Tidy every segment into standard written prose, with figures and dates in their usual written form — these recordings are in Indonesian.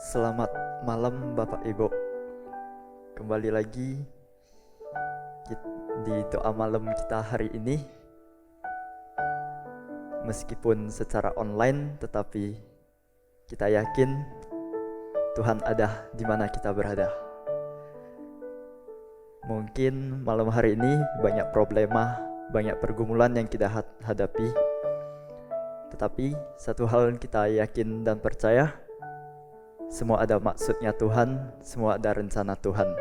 Selamat malam Bapak Ibu. Kembali lagi di doa malam kita hari ini. Meskipun secara online, tetapi kita yakin Tuhan ada di mana kita berada. Mungkin malam hari ini banyak problema, banyak pergumulan yang kita hadapi. Tetapi satu hal yang kita yakin dan percaya, semua ada maksudnya Tuhan, semua ada rencana Tuhan.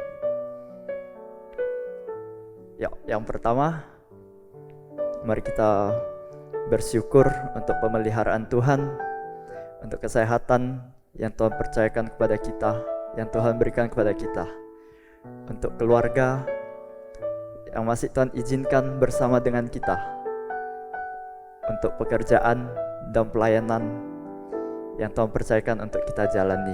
Ya, yang pertama, mari kita bersyukur untuk pemeliharaan Tuhan, untuk kesehatan yang Tuhan percayakan kepada kita, yang Tuhan berikan kepada kita, untuk keluarga yang masih Tuhan izinkan bersama dengan kita, untuk pekerjaan dan pelayanan yang Tuhan percayakan untuk kita jalani.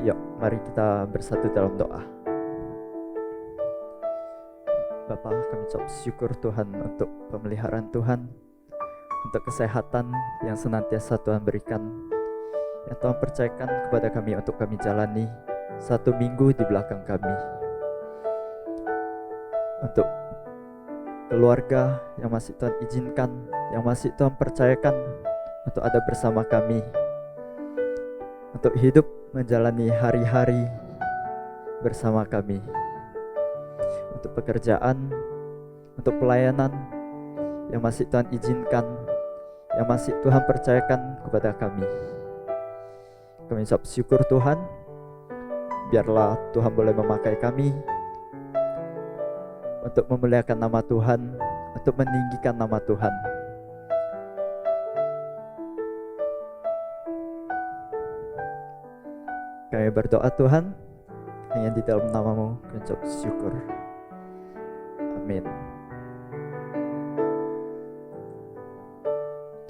Yuk, mari kita bersatu dalam doa. Bapa, kami ucap syukur Tuhan untuk pemeliharaan Tuhan, untuk kesehatan yang senantiasa Tuhan berikan, yang Tuhan percayakan kepada kami untuk kami jalani satu minggu di belakang kami. Untuk keluarga yang masih Tuhan izinkan, yang masih Tuhan percayakan untuk ada bersama kami, untuk hidup menjalani hari-hari bersama kami, untuk pekerjaan, untuk pelayanan yang masih Tuhan izinkan, yang masih Tuhan percayakan kepada kami. Kami ucap syukur Tuhan. Biarlah Tuhan boleh memakai kami untuk memuliakan nama Tuhan, untuk meninggikan nama Tuhan. Kami berdoa Tuhan, hanya di dalam nama-Mu kami ucap syukur. Amin.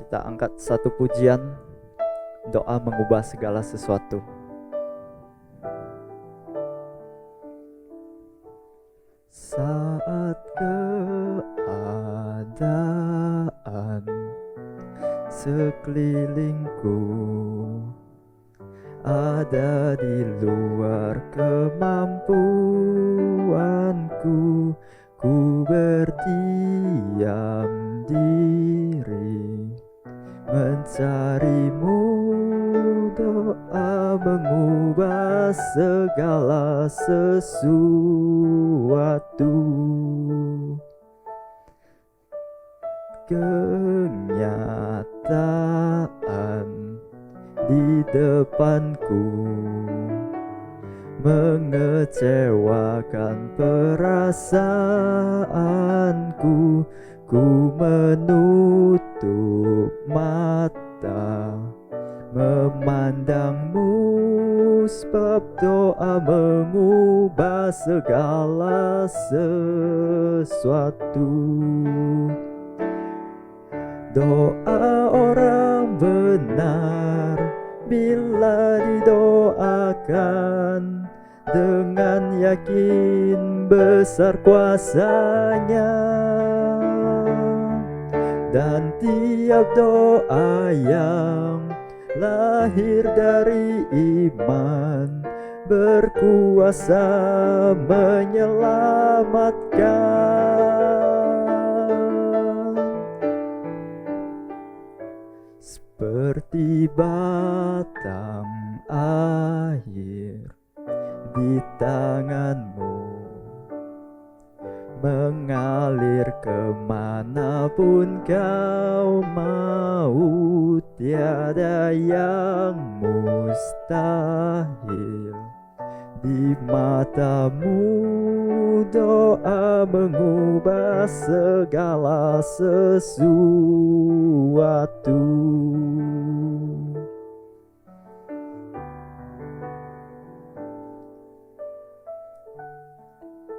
Kita angkat satu pujian, doa mengubah segala sesuatu. Saat keadaan sekelilingku ada di luar kemampuanku, ku berdiam diri mencari-Mu. Doa mengubah segala sesuatu. Kenyataan di depanku mengecewakan perasaanku. Ku menutup mata memandang-Mu, sebab doa mengubah segala sesuatu. Doa orang benar bila didoakan dengan yakin besar kuasa-Nya, dan tiap doa yang lahir dari iman berkuasa menyelamatkan. Seperti batang air di tangan-Mu, mengalir kemanapun Kau mau. Tiada yang mustahil di mata-Mu. Doa mengubah segala sesuatu.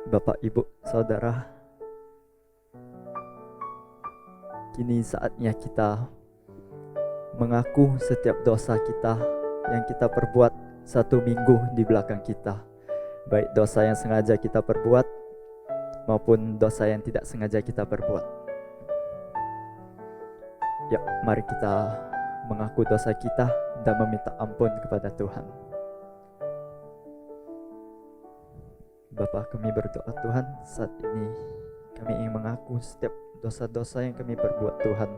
Bapak, Ibu, Saudara, kini saatnya kita mengaku setiap dosa kita yang kita perbuat satu minggu di belakang kita, baik dosa yang sengaja kita perbuat maupun dosa yang tidak sengaja kita perbuat. Ya, mari kita mengaku dosa kita dan meminta ampun kepada Tuhan. Bapa, kami berdoa Tuhan, saat ini kami ingin mengaku setiap dosa-dosa yang kami perbuat Tuhan,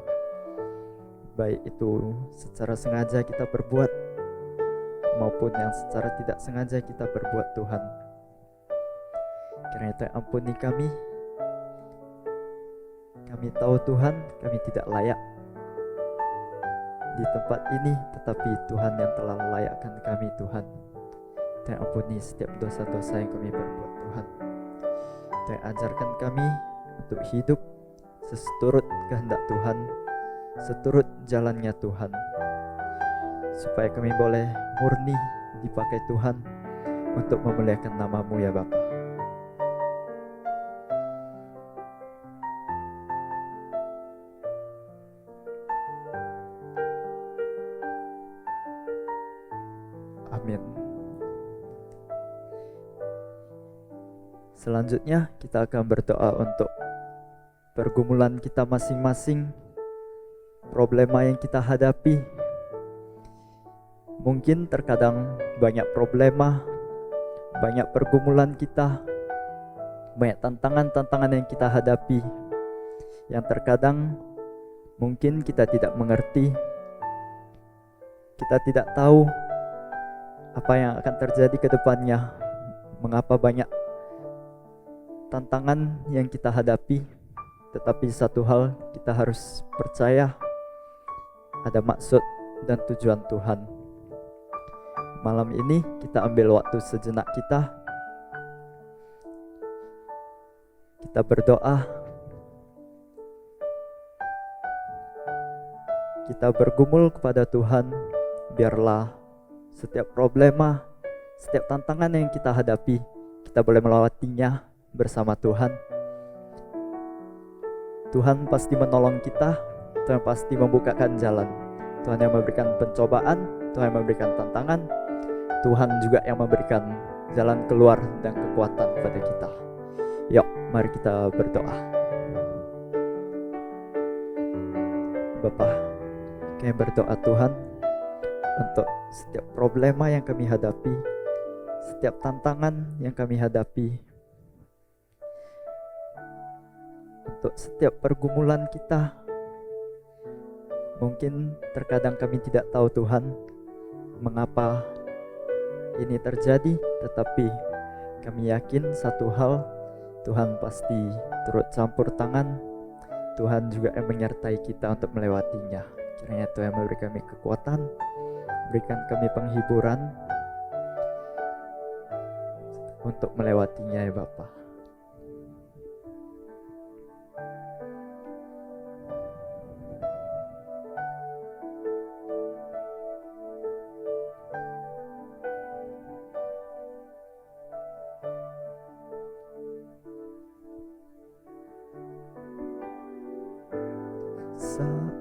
baik itu secara sengaja kita perbuat maupun yang secara tidak sengaja kita perbuat Tuhan. Karena itu ampuni kami. Kami tahu Tuhan, kami tidak layak di tempat ini, tetapi Tuhan yang telah melayakkan kami Tuhan. Tuhan ampuni setiap dosa-dosa yang kami perbuat Tuhan. Tuhan ajarkan kami untuk hidup seturut kehendak Tuhan, seturut jalannya Tuhan, supaya kami boleh murni dipakai Tuhan untuk memuliakan nama-Mu ya Bapa. Amin. Selanjutnya kita akan berdoa untuk pergumulan kita masing-masing, problema yang kita hadapi. Mungkin terkadang banyak problema, banyak pergumulan kita, banyak tantangan-tantangan yang kita hadapi, yang terkadang mungkin kita tidak mengerti, kita tidak tahu apa yang akan terjadi ke depannya, mengapa banyak tantangan yang kita hadapi. Tetapi satu hal kita harus percaya, ada maksud dan tujuan Tuhan. Malam ini kita ambil waktu sejenak kita berdoa, kita bergumul kepada Tuhan. Biarlah setiap problema, setiap tantangan yang kita hadapi, kita boleh melewatinya bersama Tuhan. Tuhan pasti menolong kita, Tuhan pasti membukakan jalan. Tuhan yang memberikan pencobaan, Tuhan yang memberikan tantangan, Tuhan juga yang memberikan jalan keluar dan kekuatan kepada kita. Yuk, mari kita berdoa. Bapa, kami berdoa Tuhan untuk setiap problema yang kami hadapi, setiap tantangan yang kami hadapi, untuk setiap pergumulan kita. Mungkin terkadang kami tidak tahu Tuhan mengapa ini terjadi, tetapi kami yakin satu hal, Tuhan pasti turut campur tangan. Tuhan juga yang menyertai kita untuk melewatinya. Kiranya Tuhan memberi kami kekuatan, berikan kami penghiburan untuk melewatinya ya Bapa. Saat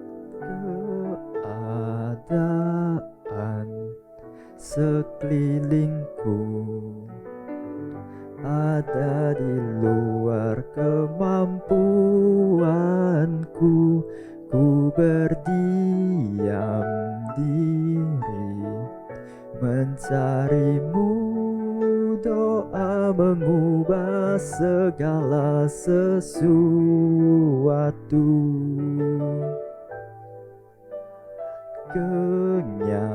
keadaan sekelilingku ada di luar kemampuanku, ku berdiam diri mencari-Mu. Doa mengubah segala sesuatu. Kenyataan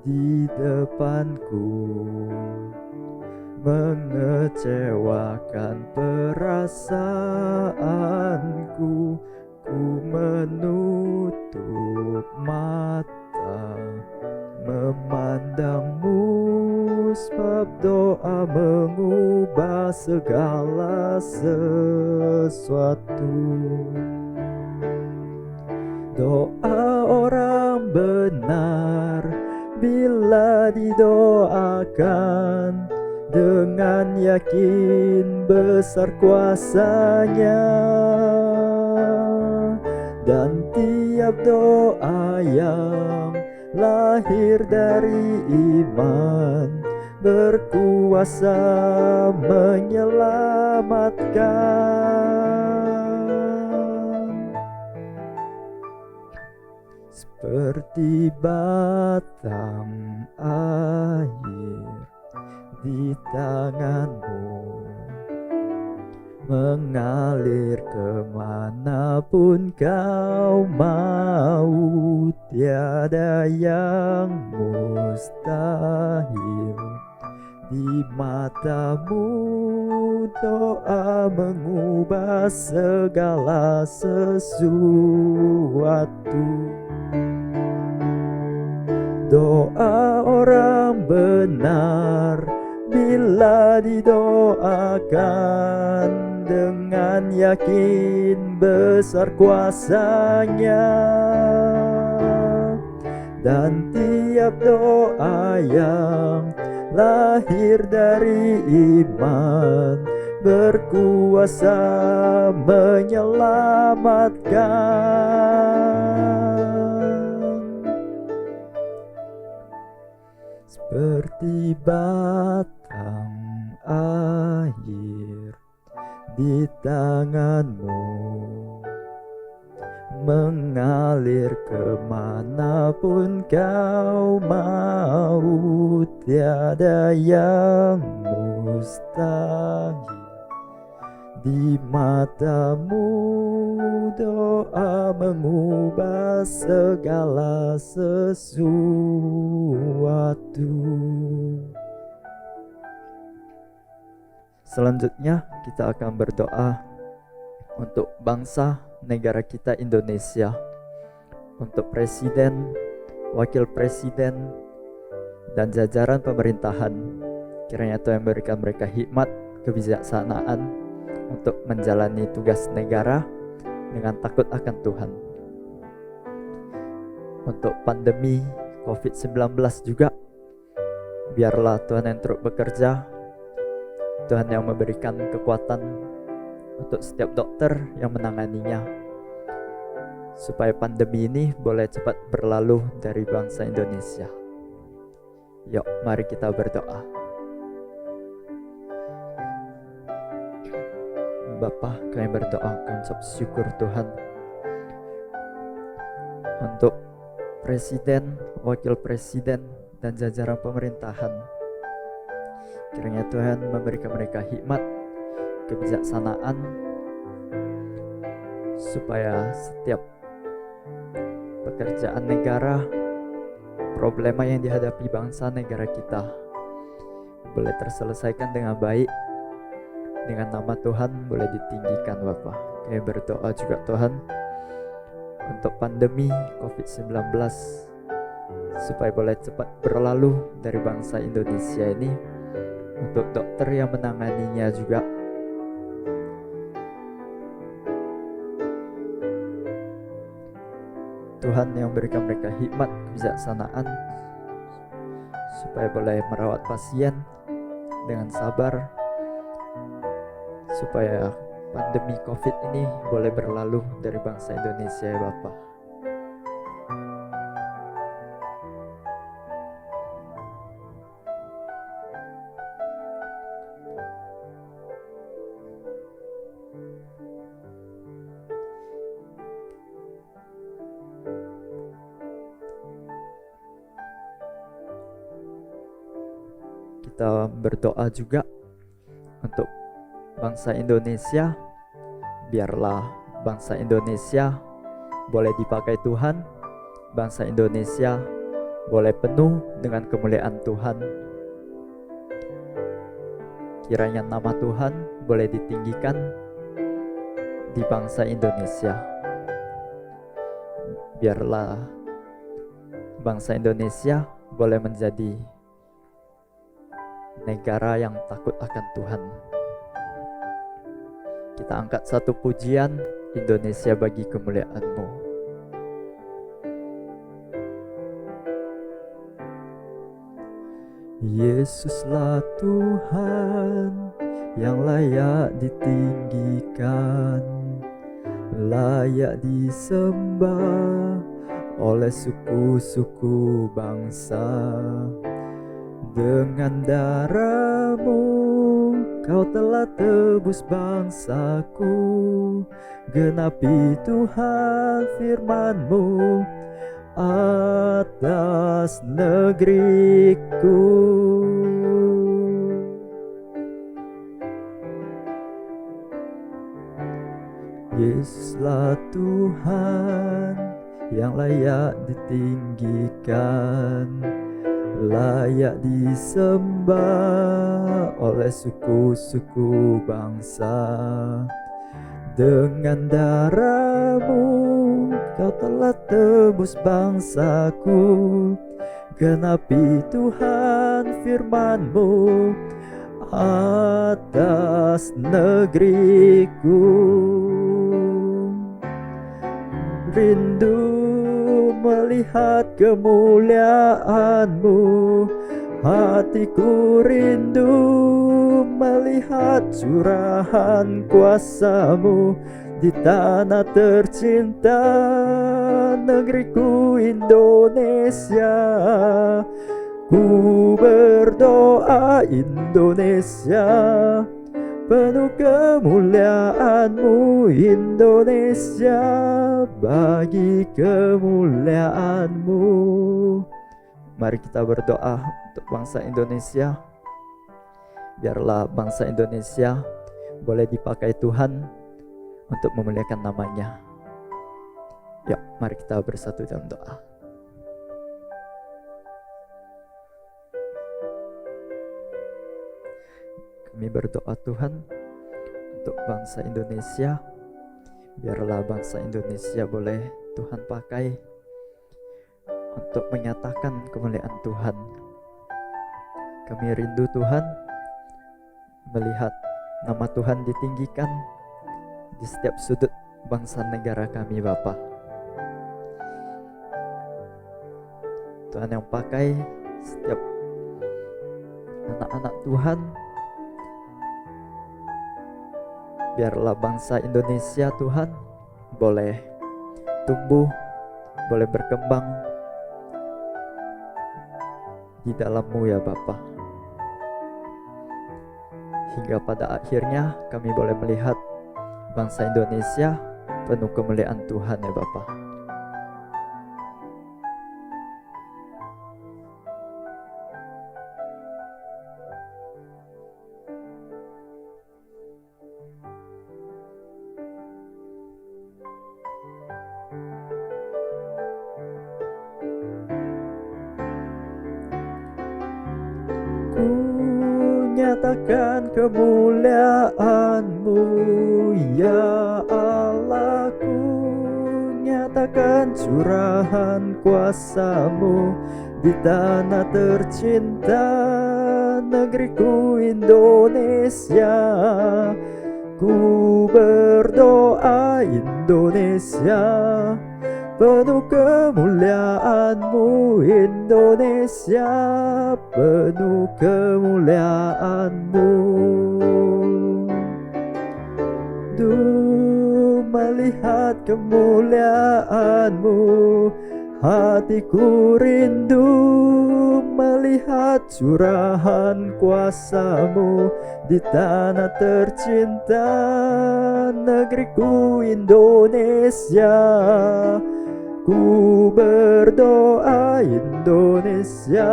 di depanku mengecewakan perasaanku. Ku menutup mata memandang-Mu, sebab doa mengubah segala sesuatu. Doa orang benar bila didoakan dengan yakin besar kuasa-Nya, dan tiap doa yang lahir dari iman, berkuasa menyelamatkan. Seperti batang air di tanganmu, mengalir kemanapun kau mau, tiada yang mustahil. Di matamu doa mengubah segala sesuatu. Doa orang benar bila didoakan dengan yakin besar kuasanya, dan tiap doa yang lahir dari iman berkuasa menyelamatkan. Seperti batang air di tanganmu, mengalir kemanapun kau mau, tiada yang mustahil. Di matamu doa mengubah segala sesuatu. Selanjutnya kita akan berdoa untuk bangsa negara kita Indonesia, untuk presiden, wakil presiden, dan jajaran pemerintahan. Kiranya Tuhan berikan mereka hikmat, kebijaksanaan untuk menjalani tugas negara dengan takut akan Tuhan. Untuk pandemi COVID-19 juga, biarlah Tuhan yang turut bekerja, Tuhan yang memberikan kekuatan untuk setiap dokter yang menanganinya, supaya pandemi ini boleh cepat berlalu dari bangsa Indonesia. Yuk, mari kita berdoa. Bapa, kami berdoa, kami ucap syukur Tuhan untuk presiden, wakil presiden, dan jajaran pemerintahan. Kiranya Tuhan memberikan mereka hikmat, kebijaksanaan, supaya setiap pekerjaan negara, problema yang dihadapi bangsa negara kita boleh terselesaikan dengan baik. Dengan nama Tuhan boleh ditinggikan Bapa. Kami berdoa juga Tuhan untuk pandemi COVID-19, supaya boleh cepat berlalu dari bangsa Indonesia ini. Untuk dokter yang menanganinya juga, Tuhan yang berikan mereka hikmat, kebijaksanaan, supaya boleh merawat pasien dengan sabar, supaya pandemi COVID ini boleh berlalu dari bangsa Indonesia ya Bapak. Kita berdoa juga untuk bangsa Indonesia, biarlah bangsa Indonesia boleh dipakai Tuhan, bangsa Indonesia boleh penuh dengan kemuliaan Tuhan. Kiranya nama Tuhan boleh ditinggikan di bangsa Indonesia. Biarlah bangsa Indonesia boleh menjadi negara yang takut akan Tuhan. Kita angkat satu pujian, Indonesia bagi kemuliaan-Mu. Yesuslah Tuhan yang layak ditinggikan, layak disembah oleh suku-suku bangsa. Dengan darah-Mu Kau telah tebus bangsaku, genapi Tuhan firman-Mu atas negeriku. Yesuslah Tuhan yang layak ditinggikan, layak disembah oleh suku-suku bangsa. Dengan darah-Mu Kau telah tebus bangsaku, genapi Tuhan firman-Mu atas negeriku. Rindu melihat kemuliaan-Mu, hatiku rindu melihat curahan kuasa-Mu di tanah tercinta, negeriku Indonesia. Ku berdoa Indonesia, penuh kemuliaan-Mu Indonesia, bagi kemuliaan-Mu. Mari kita berdoa untuk bangsa Indonesia. Biarlah bangsa Indonesia boleh dipakai Tuhan untuk memuliakan namanya. Yuk, mari kita bersatu dalam doa. Kami berdoa Tuhan untuk bangsa Indonesia. Biarlah bangsa Indonesia boleh Tuhan pakai untuk menyatakan kemuliaan Tuhan. Kami rindu Tuhan melihat nama Tuhan ditinggikan di setiap sudut bangsa negara kami Bapa. Tuhan yang pakai setiap anak-anak Tuhan. Biarlah bangsa Indonesia Tuhan boleh tumbuh, boleh berkembang di dalam-Mu ya Bapa. Hingga pada akhirnya kami boleh melihat bangsa Indonesia penuh kemuliaan Tuhan ya Bapa. Nyatakan kemuliaan-Mu ya Allahku, nyatakan curahan kuasa-Mu di tanah tercinta, negeriku Indonesia. Ku berdoa Indonesia, penuh kemuliaan-Mu Indonesia, penuh kemuliaan-Mu. Melihat kemuliaan-Mu, hatiku rindu melihat curahan kuasa-Mu di tanah tercinta, negeriku Indonesia. Ku berdoa Indonesia,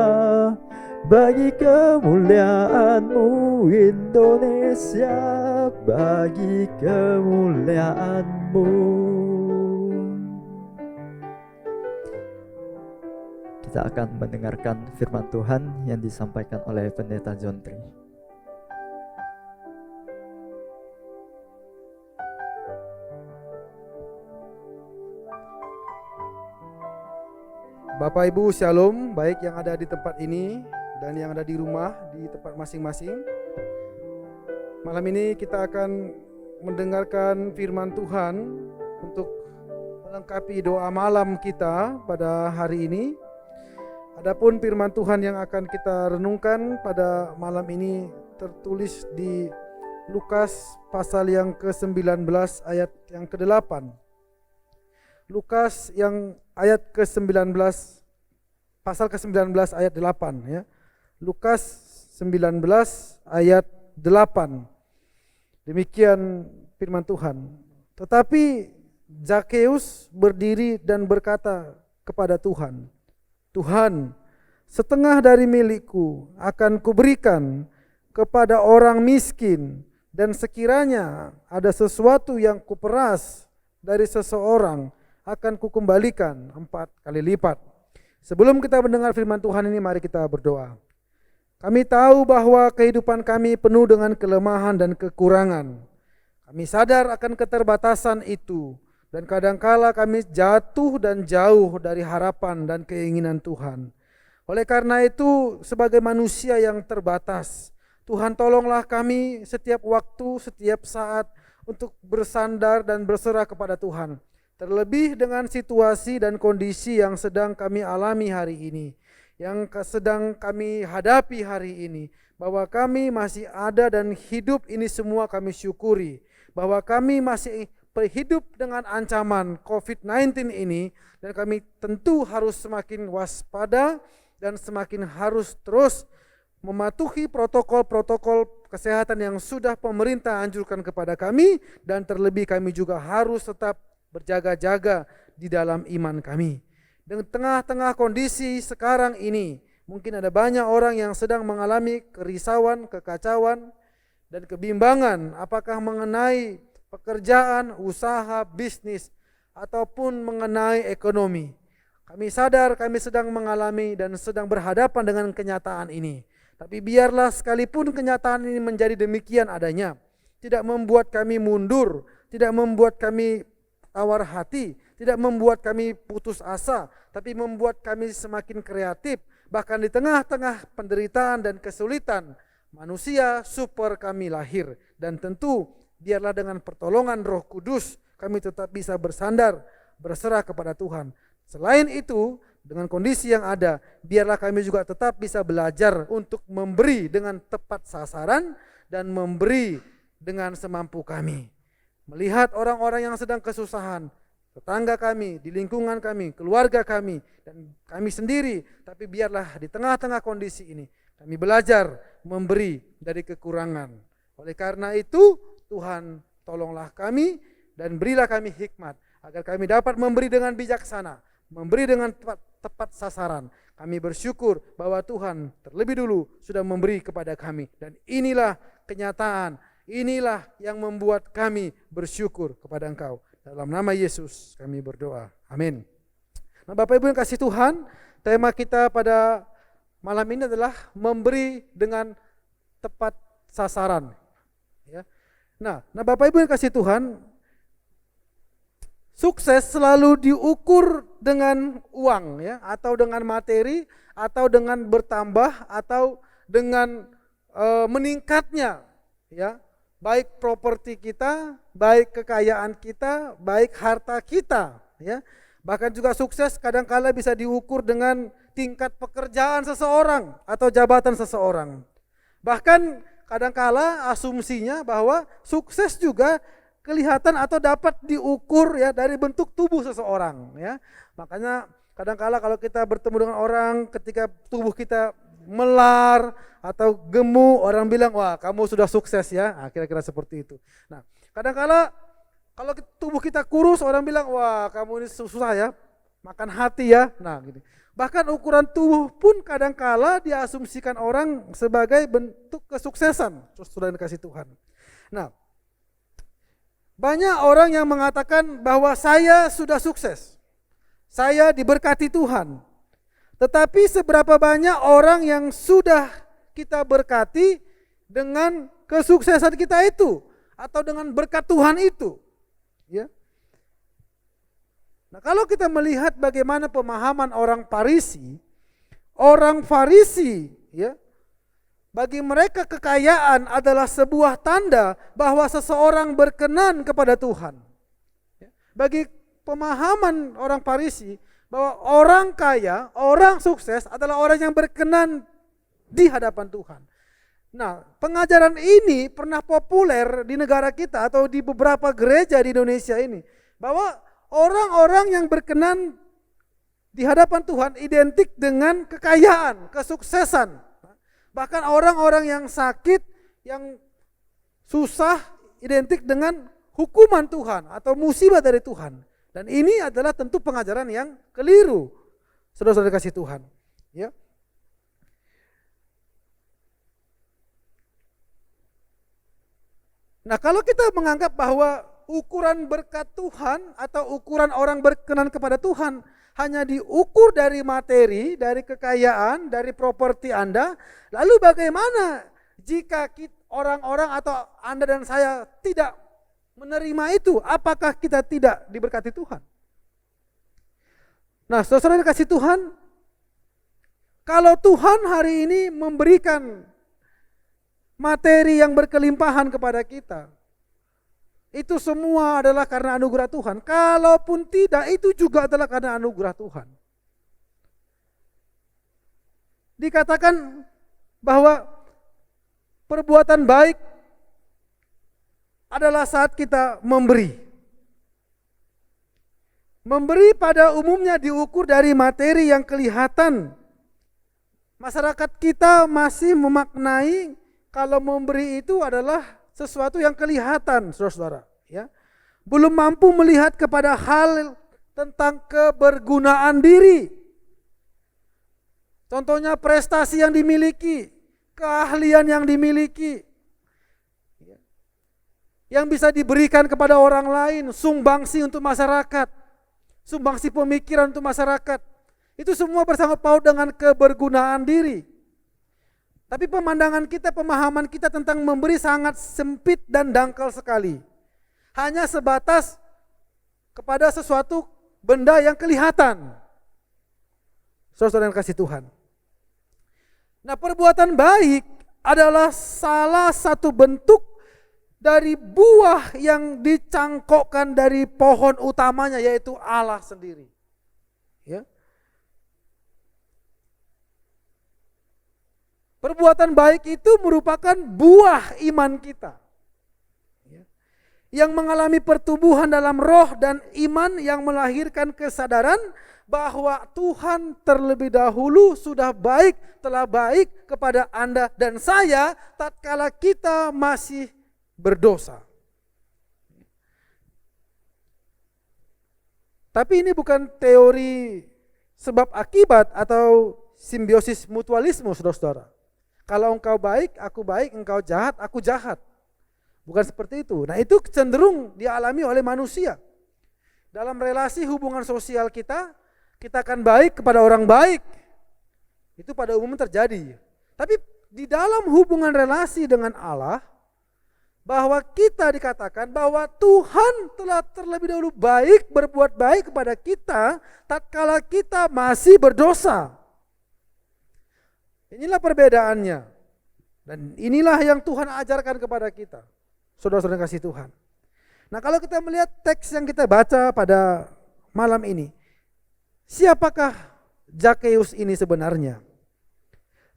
bagi kemuliaan-Mu Indonesia, bagi kemuliaan-Mu. Kita akan mendengarkan firman Tuhan yang disampaikan oleh Pendeta John Tri. Bapak Ibu Shalom, baik yang ada di tempat ini dan yang ada di rumah, di tempat masing-masing. Malam ini kita akan mendengarkan firman Tuhan untuk melengkapi doa malam kita pada hari ini. Adapun firman Tuhan yang akan kita renungkan pada malam ini tertulis di Lukas pasal yang ke-19 ayat yang ke-8. Lukas yang ayat ke-19, pasal ke-19 ayat 8 ya. Lukas 19 ayat 8. Demikian firman Tuhan. Tetapi Zakeus berdiri dan berkata kepada Tuhan, Tuhan, setengah dari milikku akan kuberikan kepada orang miskin, dan sekiranya ada sesuatu yang kuperas dari seseorang akan kukembalikan 4 kali lipat. Sebelum kita mendengar firman Tuhan ini, mari kita berdoa. Kami tahu bahwa kehidupan kami penuh dengan kelemahan dan kekurangan. Kami sadar akan keterbatasan itu, dan kadangkala kami jatuh dan jauh dari harapan dan keinginan Tuhan. Oleh karena itu, sebagai manusia yang terbatas, Tuhan tolonglah kami setiap waktu, setiap saat untuk bersandar dan berserah kepada Tuhan. Terlebih dengan situasi dan kondisi yang sedang kami alami hari ini, yang sedang kami hadapi hari ini, bahwa kami masih ada dan hidup ini semua kami syukuri. Bahwa kami masih hidup dengan ancaman COVID-19 ini, dan kami tentu harus semakin waspada dan semakin harus terus mematuhi protokol-protokol kesehatan yang sudah pemerintah anjurkan kepada kami, dan terlebih kami juga harus tetap berjaga-jaga di dalam iman kami. Di tengah-tengah kondisi sekarang ini, mungkin ada banyak orang yang sedang mengalami kerisauan, kekacauan, dan kebimbangan, apakah mengenai pekerjaan, usaha, bisnis, ataupun mengenai ekonomi. Kami sadar kami sedang mengalami dan sedang berhadapan dengan kenyataan ini. Tapi biarlah sekalipun kenyataan ini menjadi demikian adanya, tidak membuat kami mundur, tidak membuat kami tawar hati, tidak membuat kami putus asa, tapi membuat kami semakin kreatif. Bahkan di tengah-tengah penderitaan dan kesulitan, manusia super kami lahir. Dan tentu biarlah dengan pertolongan Roh Kudus kami tetap bisa bersandar, berserah kepada Tuhan. Selain itu, dengan kondisi yang ada, biarlah kami juga tetap bisa belajar untuk memberi dengan tepat sasaran dan memberi dengan semampu kami. Melihat orang-orang yang sedang kesusahan, tetangga kami, di lingkungan kami, keluarga kami, dan kami sendiri. Tapi biarlah di tengah-tengah kondisi ini, kami belajar memberi dari kekurangan. Oleh karena itu, Tuhan tolonglah kami dan berilah kami hikmat, agar kami dapat memberi dengan bijaksana, memberi dengan tepat sasaran. Kami bersyukur bahwa Tuhan terlebih dulu sudah memberi kepada kami. Dan inilah kenyataan, inilah yang membuat kami bersyukur kepada Engkau. Dalam nama Yesus kami berdoa. Amin. Nah, Bapak Ibu yang kasih Tuhan, tema kita pada malam ini adalah memberi dengan tepat sasaran. Ya. Nah, Bapak Ibu yang kasih Tuhan, sukses selalu diukur dengan uang, ya, atau dengan materi, atau dengan bertambah, atau dengan meningkatnya, ya, baik properti kita, baik kekayaan kita, baik harta kita, ya. Bahkan juga sukses kadang-kala bisa diukur dengan tingkat pekerjaan seseorang atau jabatan seseorang. Bahkan kadang-kala asumsinya bahwa sukses juga kelihatan atau dapat diukur, ya, dari bentuk tubuh seseorang, ya. Makanya kadang-kala kalau kita bertemu dengan orang ketika tubuh kita melar atau gemuk, orang bilang, wah kamu sudah sukses, ya. Nah, kira-kira seperti itu. Nah, kadang-kala kalau tubuh kita kurus, orang bilang, wah kamu ini susah, ya, makan hati, ya. Nah, gitu. Bahkan ukuran tubuh pun kadang-kala diasumsikan orang sebagai bentuk kesuksesan, sudah dikasih Tuhan. Nah, banyak orang yang mengatakan bahwa saya sudah sukses, saya diberkati Tuhan. Tetapi seberapa banyak orang yang sudah kita berkati dengan kesuksesan kita itu, atau dengan berkat Tuhan itu, ya. Nah, kalau kita melihat bagaimana pemahaman orang Farisi, ya, bagi mereka kekayaan adalah sebuah tanda bahwa seseorang berkenan kepada Tuhan. Bagi pemahaman orang Farisi, bahwa orang kaya, orang sukses adalah orang yang berkenan di hadapan Tuhan. Nah, pengajaran ini pernah populer di negara kita atau di beberapa gereja di Indonesia ini, bahwa orang-orang yang berkenan di hadapan Tuhan identik dengan kekayaan, kesuksesan. Bahkan orang-orang yang sakit, yang susah identik dengan hukuman Tuhan atau musibah dari Tuhan. Dan ini adalah tentu pengajaran yang keliru. Saudara-saudara kasih Tuhan, ya. Nah, kalau kita menganggap bahwa ukuran berkat Tuhan atau ukuran orang berkenan kepada Tuhan hanya diukur dari materi, dari kekayaan, dari properti Anda, lalu bagaimana jika orang-orang atau Anda dan saya tidak menerima itu? Apakah kita tidak diberkati Tuhan? Nah, saudara kasih Tuhan, kalau Tuhan hari ini memberikan materi yang berkelimpahan kepada kita, itu semua adalah karena anugerah Tuhan. Kalaupun tidak, itu juga adalah karena anugerah Tuhan. Dikatakan bahwa perbuatan baik adalah saat kita memberi. Memberi pada umumnya diukur dari materi yang kelihatan. Masyarakat kita masih memaknai kalau memberi itu adalah sesuatu yang kelihatan, saudara-saudara, ya. Belum mampu melihat kepada hal tentang kebergunaan diri. Contohnya prestasi yang dimiliki, keahlian yang dimiliki, yang bisa diberikan kepada orang lain, sumbangsi untuk masyarakat, sumbangsi pemikiran untuk masyarakat. Itu semua bersangkut paut dengan kebergunaan diri. Tapi pemandangan kita, pemahaman kita tentang memberi sangat sempit dan dangkal sekali. Hanya sebatas kepada sesuatu benda yang kelihatan. Saudara yang kasih Tuhan. Nah, perbuatan baik adalah salah satu bentuk dari buah yang dicangkokkan dari pohon utamanya, yaitu Allah sendiri. Ya. Perbuatan baik itu merupakan buah iman kita, yang mengalami pertumbuhan dalam roh dan iman yang melahirkan kesadaran bahwa Tuhan terlebih dahulu telah baik kepada Anda dan saya tatkala kita masih berdosa. Tapi ini bukan teori sebab akibat atau simbiosis mutualisme, saudara-saudara. Kalau engkau baik, aku baik, engkau jahat, aku jahat. Bukan seperti itu. Nah, itu cenderung dialami oleh manusia. Dalam relasi hubungan sosial kita akan baik kepada orang baik. Itu pada umumnya terjadi. Tapi di dalam hubungan relasi dengan Allah, bahwa kita dikatakan bahwa Tuhan telah terlebih dahulu baik, berbuat baik kepada kita tatkala kita masih berdosa. Inilah perbedaannya. Dan inilah yang Tuhan ajarkan kepada kita. Saudara-saudara kasih Tuhan. Nah, kalau kita melihat teks yang kita baca pada malam ini, siapakah Zakheus ini sebenarnya?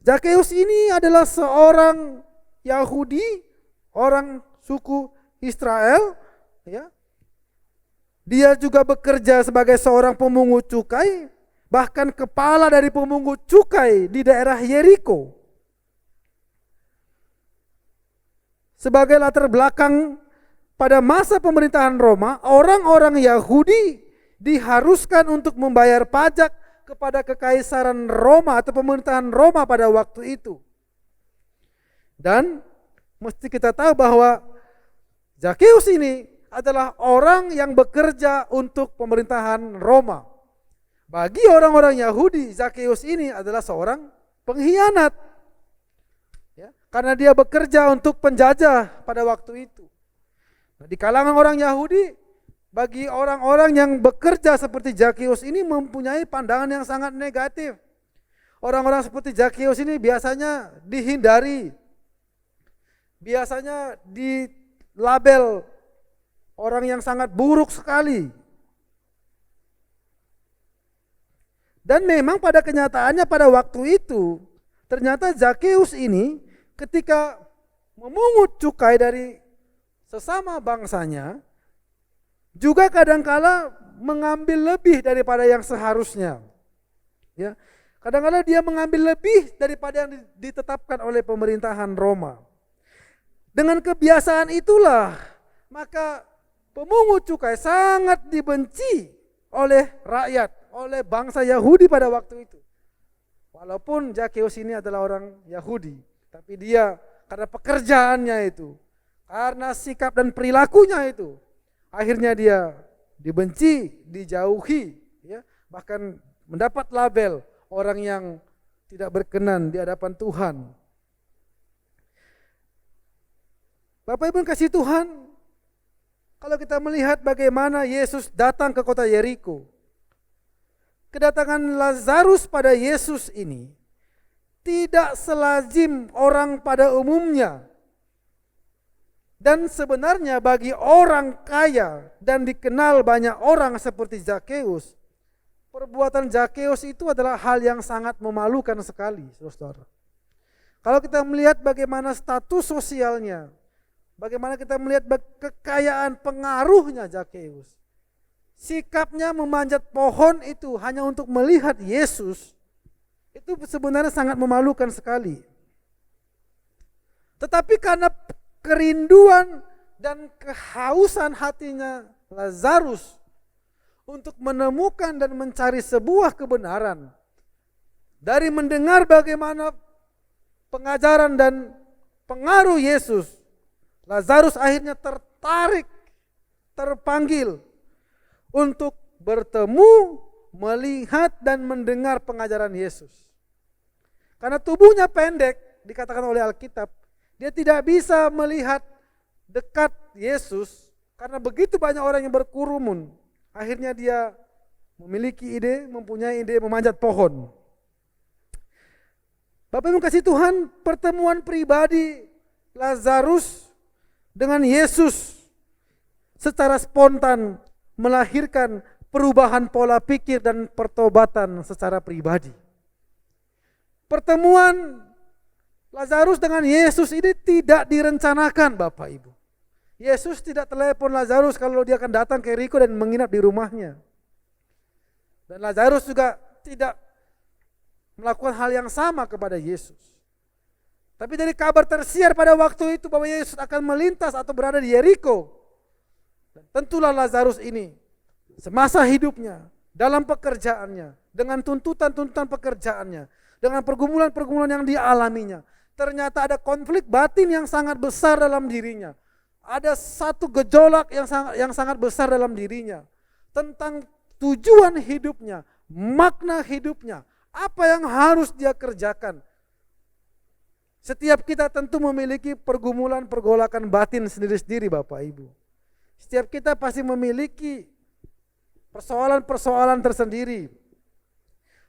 Zakheus ini adalah seorang Yahudi, orang suku Israel, ya. Dia juga bekerja sebagai seorang pemungut cukai, bahkan kepala dari pemungut cukai di daerah Yeriko. Sebagai latar belakang pada masa pemerintahan Roma, orang-orang Yahudi diharuskan untuk membayar pajak kepada kekaisaran Roma atau pemerintahan Roma pada waktu itu. Dan mesti kita tahu bahwa Zakheus ini adalah orang yang bekerja untuk pemerintahan Roma. Bagi orang-orang Yahudi, Zakheus ini adalah seorang pengkhianat. Ya, karena dia bekerja untuk penjajah pada waktu itu. Nah, di kalangan orang Yahudi, bagi orang-orang yang bekerja seperti Zakheus ini mempunyai pandangan yang sangat negatif. Orang-orang seperti Zakheus ini biasanya dihindari. Biasanya dilabel orang yang sangat buruk sekali. Dan memang pada kenyataannya pada waktu itu, ternyata Zakheus ini ketika memungut cukai dari sesama bangsanya, juga kadangkala mengambil lebih daripada yang seharusnya. Ya, kadang-kadang dia mengambil lebih daripada yang ditetapkan oleh pemerintahan Roma. Dengan kebiasaan itulah, maka pemungut cukai sangat dibenci oleh rakyat, oleh bangsa Yahudi pada waktu itu. Walaupun Zakheus ini adalah orang Yahudi, tapi dia karena pekerjaannya itu, karena sikap dan perilakunya itu, akhirnya dia dibenci, dijauhi, ya, bahkan mendapat label orang yang tidak berkenan di hadapan Tuhan. Bapak Ibu kasih Tuhan, kalau kita melihat bagaimana Yesus datang ke kota Yeriko, kedatangan Lazarus pada Yesus ini tidak selazim orang pada umumnya. Dan sebenarnya bagi orang kaya dan dikenal banyak orang seperti Zakheus, perbuatan Zakheus itu adalah hal yang sangat memalukan sekali, saudara. Kalau kita melihat bagaimana status sosialnya, bagaimana kita melihat kekayaan pengaruhnya Zakheus, sikapnya memanjat pohon itu hanya untuk melihat Yesus, itu sebenarnya sangat memalukan sekali. Tetapi karena kerinduan dan kehausan hatinya Lazarus untuk menemukan dan mencari sebuah kebenaran, dari mendengar bagaimana pengajaran dan pengaruh Yesus, Lazarus akhirnya tertarik, terpanggil untuk bertemu, melihat dan mendengar pengajaran Yesus. Karena tubuhnya pendek, dikatakan oleh Alkitab, dia tidak bisa melihat dekat Yesus karena begitu banyak orang yang berkerumun. Akhirnya dia mempunyai ide memanjat pohon. Bapak Ibu kasih Tuhan, pertemuan pribadi Lazarus dengan Yesus secara spontan melahirkan perubahan pola pikir dan pertobatan secara pribadi. Pertemuan Lazarus dengan Yesus ini tidak direncanakan, Bapak Ibu. Yesus tidak telepon Lazarus kalau dia akan datang ke Yeriko dan menginap di rumahnya. Dan Lazarus juga tidak melakukan hal yang sama kepada Yesus. Tapi dari kabar tersiar pada waktu itu bahwa Yesus akan melintas atau berada di Yeriko. Dan tentulah Lazarus ini semasa hidupnya, dalam pekerjaannya, dengan tuntutan-tuntutan pekerjaannya, dengan pergumulan-pergumulan yang dialaminya, ternyata ada konflik batin yang sangat besar dalam dirinya. Ada satu gejolak yang sangat besar dalam dirinya tentang tujuan hidupnya, makna hidupnya, apa yang harus dia kerjakan. Setiap kita tentu memiliki pergolakan batin sendiri-sendiri, Bapak Ibu. Setiap kita pasti memiliki persoalan-persoalan tersendiri.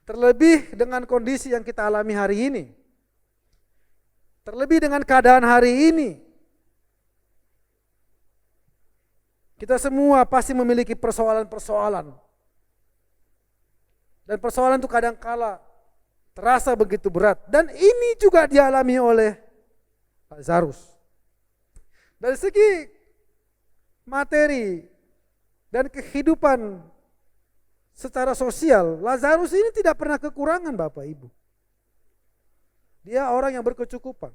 Terlebih dengan kondisi yang kita alami hari ini. Terlebih dengan keadaan hari ini. Kita semua pasti memiliki persoalan-persoalan. Dan persoalan itu kadang-kala terasa begitu berat. Dan ini juga dialami oleh Lazarus. Dari segi materi dan kehidupan secara sosial, Lazarus ini tidak pernah kekurangan, Bapak Ibu. Dia orang yang berkecukupan.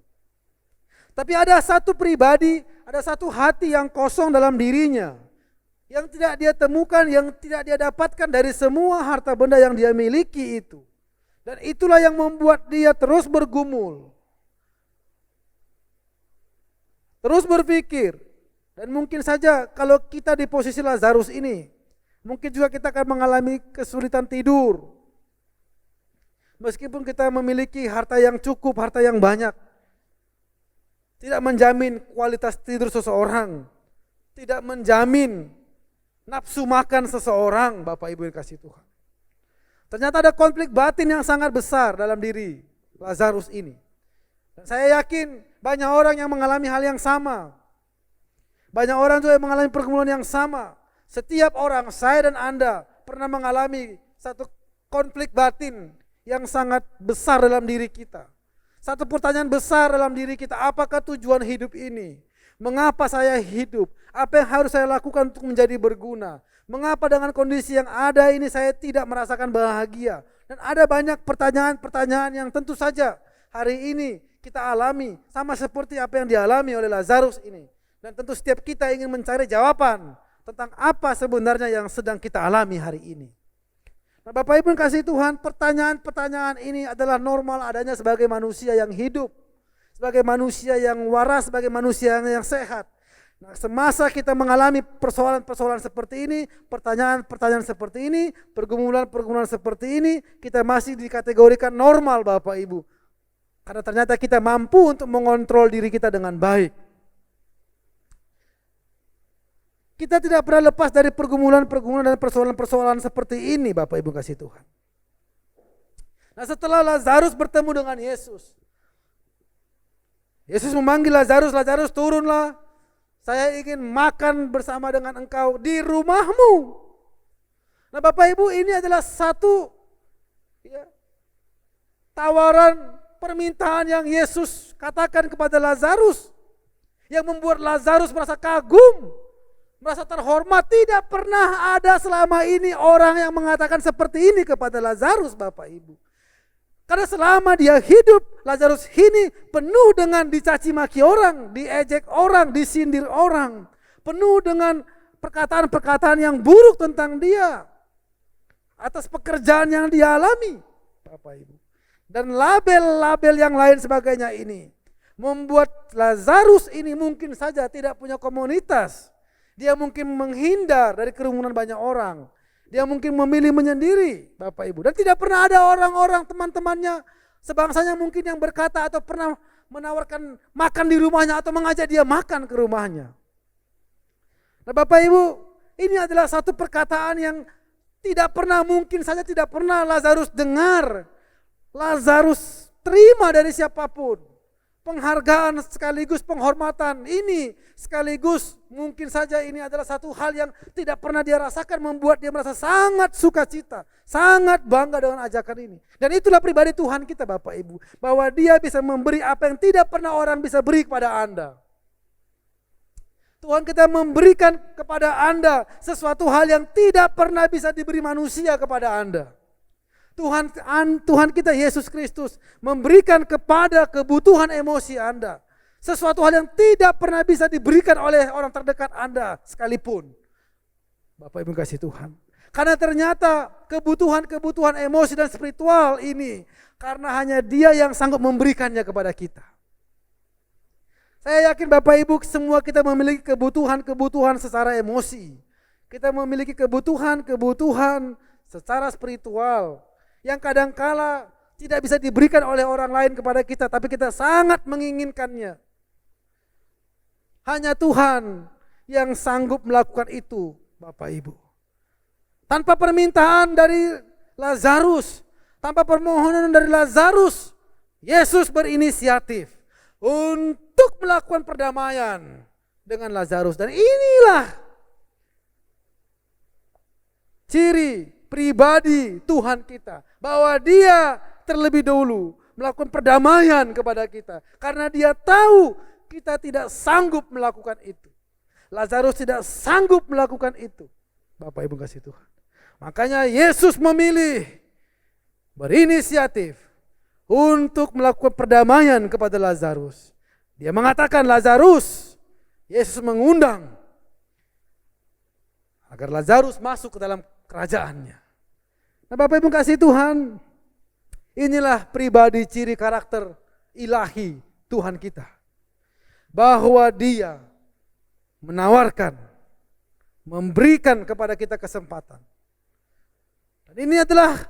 Tapi ada satu pribadi, ada satu hati yang kosong dalam dirinya, yang tidak dia temukan, yang tidak dia dapatkan dari semua harta benda yang dia miliki itu. Dan itulah yang membuat dia terus bergumul, terus berpikir. Dan mungkin saja kalau kita di posisi Lazarus ini, mungkin juga kita akan mengalami kesulitan tidur. Meskipun kita memiliki harta yang cukup, harta yang banyak, tidak menjamin kualitas tidur seseorang, tidak menjamin nafsu makan seseorang, Bapak Ibu yang kasih Tuhan. Ternyata ada konflik batin yang sangat besar dalam diri Lazarus ini. Dan saya yakin banyak orang yang mengalami hal yang sama. Banyak orang juga yang mengalami pergumulan yang sama. Setiap orang, saya dan Anda pernah mengalami satu konflik batin yang sangat besar dalam diri kita. Satu pertanyaan besar dalam diri kita, apakah tujuan hidup ini? Mengapa saya hidup? Apa yang harus saya lakukan untuk menjadi berguna? Mengapa dengan kondisi yang ada ini saya tidak merasakan bahagia? Dan ada banyak pertanyaan-pertanyaan yang tentu saja hari ini kita alami sama seperti apa yang dialami oleh Lazarus ini. Dan tentu setiap kita ingin mencari jawaban tentang apa sebenarnya yang sedang kita alami hari ini. Nah, Bapak Ibu yang kasih Tuhan, pertanyaan-pertanyaan ini adalah normal adanya sebagai manusia yang hidup, sebagai manusia yang waras, sebagai manusia yang sehat. Nah, semasa kita mengalami persoalan-persoalan seperti ini, pertanyaan-pertanyaan seperti ini, pergumulan-pergumulan seperti ini, kita masih dikategorikan normal Bapak Ibu. Karena ternyata kita mampu untuk mengontrol diri kita dengan baik. Kita tidak pernah lepas dari pergumulan-pergumulan dan persoalan-persoalan seperti ini Bapak Ibu kasih Tuhan. Nah, setelah Lazarus bertemu dengan Yesus, Yesus memanggil Lazarus, Lazarus turunlah. Saya ingin makan bersama dengan engkau di rumahmu. Nah Bapak Ibu, ini adalah satu tawaran permintaan yang Yesus katakan kepada Lazarus. Yang membuat Lazarus merasa kagum, merasa terhormat. Tidak pernah ada selama ini orang yang mengatakan seperti ini kepada Lazarus Bapak Ibu. Karena selama dia hidup, Lazarus ini penuh dengan dicaci maki orang, diejek orang, disindir orang. Penuh dengan perkataan-perkataan yang buruk tentang dia. Atas pekerjaan yang dia alami, Bapak Ibu. Dan label-label yang lain sebagainya ini membuat Lazarus ini mungkin saja tidak punya komunitas. Dia mungkin menghindar dari kerumunan banyak orang. Dia mungkin memilih menyendiri Bapak Ibu. Dan tidak pernah ada orang-orang teman-temannya sebangsanya mungkin yang berkata atau pernah menawarkan makan di rumahnya atau mengajak dia makan ke rumahnya. Nah Bapak Ibu, ini adalah satu perkataan yang tidak pernah, mungkin saja tidak pernah Lazarus dengar. Lazarus terima dari siapapun. Penghargaan sekaligus penghormatan ini sekaligus mungkin saja ini adalah satu hal yang tidak pernah dia rasakan, membuat dia merasa sangat sukacita, sangat bangga dengan ajakan ini. Dan itulah pribadi Tuhan kita Bapak Ibu, bahwa dia bisa memberi apa yang tidak pernah orang bisa beri kepada Anda. Tuhan kita memberikan kepada Anda sesuatu hal yang tidak pernah bisa diberi manusia kepada Anda. Tuhan kita Yesus Kristus memberikan kepada kebutuhan emosi Anda sesuatu hal yang tidak pernah bisa diberikan oleh orang terdekat Anda sekalipun. Bapak Ibu kasih Tuhan. Karena ternyata kebutuhan emosi dan spiritual ini karena hanya Dia yang sanggup memberikannya kepada kita. Saya yakin Bapak Ibu semua kita memiliki kebutuhan secara emosi. Kita memiliki kebutuhan secara spiritual yang kadangkala tidak bisa diberikan oleh orang lain kepada kita, tapi kita sangat menginginkannya. Hanya Tuhan yang sanggup melakukan itu, Bapak Ibu. Tanpa permintaan dari Lazarus, tanpa permohonan dari Lazarus, Yesus berinisiatif untuk melakukan perdamaian dengan Lazarus. Dan inilah ciri pribadi Tuhan kita, bahwa Dia terlebih dahulu melakukan perdamaian kepada kita karena Dia tahu kita tidak sanggup melakukan itu. Lazarus tidak sanggup melakukan itu. Bapak Ibu kasih Tuhan. Makanya Yesus memilih berinisiatif untuk melakukan perdamaian kepada Lazarus. Dia mengatakan, Lazarus, Yesus mengundang agar Lazarus masuk ke dalam kerajaannya. Nah Bapak Ibu kasih Tuhan, inilah pribadi ciri karakter ilahi Tuhan kita. Bahwa Dia menawarkan, memberikan kepada kita kesempatan. Dan ini adalah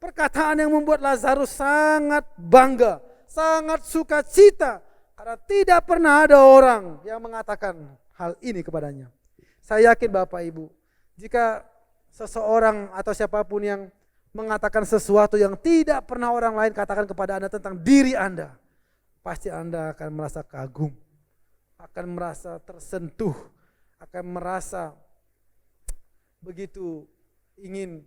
perkataan yang membuat Lazarus sangat bangga, sangat sukacita. Karena tidak pernah ada orang yang mengatakan hal ini kepadanya. Saya yakin Bapak Ibu, jika seseorang atau siapapun yang mengatakan sesuatu yang tidak pernah orang lain katakan kepada Anda tentang diri Anda, pasti Anda akan merasa kagum, akan merasa tersentuh, akan merasa begitu ingin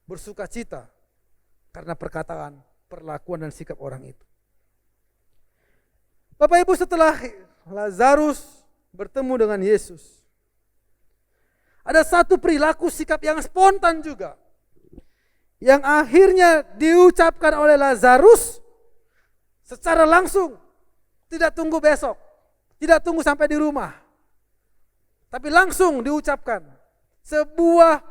bersukacita karena perkataan, perlakuan dan sikap orang itu. Bapak Ibu, setelah Lazarus bertemu dengan Yesus, ada satu perilaku sikap yang spontan juga yang akhirnya diucapkan oleh Lazarus secara langsung, tidak tunggu besok, tidak tunggu sampai di rumah, tapi langsung diucapkan. Sebuah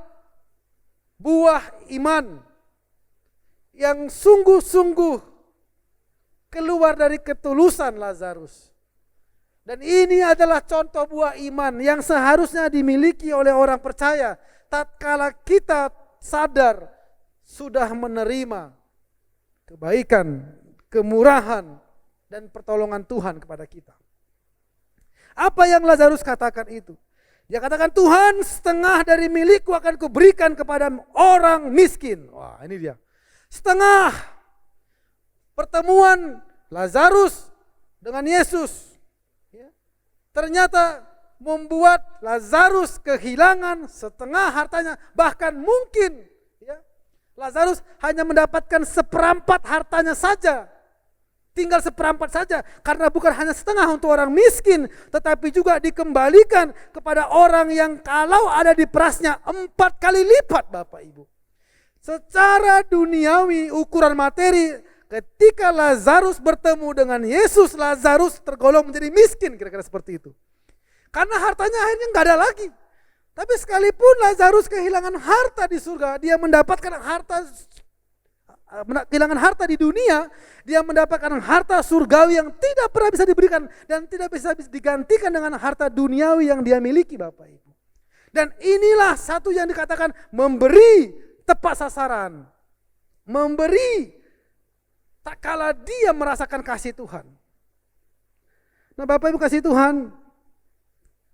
buah iman yang sungguh-sungguh keluar dari ketulusan Lazarus. Dan ini adalah contoh buah iman yang seharusnya dimiliki oleh orang percaya tatkala kita sadar sudah menerima kebaikan, kemurahan, dan pertolongan Tuhan kepada kita. Apa yang Lazarus katakan itu? Dia katakan, Tuhan, setengah dari milikku akan kuberikan kepada orang miskin. Wah, ini dia. Setengah pertemuan Lazarus dengan Yesus, ya, ternyata membuat Lazarus kehilangan setengah hartanya. Bahkan mungkin, ya, Lazarus hanya mendapatkan seperempat hartanya saja. Tinggal seperempat saja, karena bukan hanya setengah untuk orang miskin, tetapi juga dikembalikan kepada orang yang kalau ada di perasnya 4 kali lipat, Bapak Ibu. Secara duniawi, ukuran materi, ketika Lazarus bertemu dengan Yesus, Lazarus tergolong menjadi miskin, kira-kira seperti itu. Karena hartanya akhirnya nggak ada lagi. Tapi sekalipun Lazarus kehilangan harta di surga, dia mendapatkan kehilangan harta di dunia, dia mendapatkan harta surgawi yang tidak pernah bisa diberikan dan tidak bisa digantikan dengan harta duniawi yang dia miliki, Bapak Ibu. Dan inilah satu yang dikatakan memberi tepat sasaran. Memberi tak kala dia merasakan kasih Tuhan. Nah, Bapak Ibu kasih Tuhan,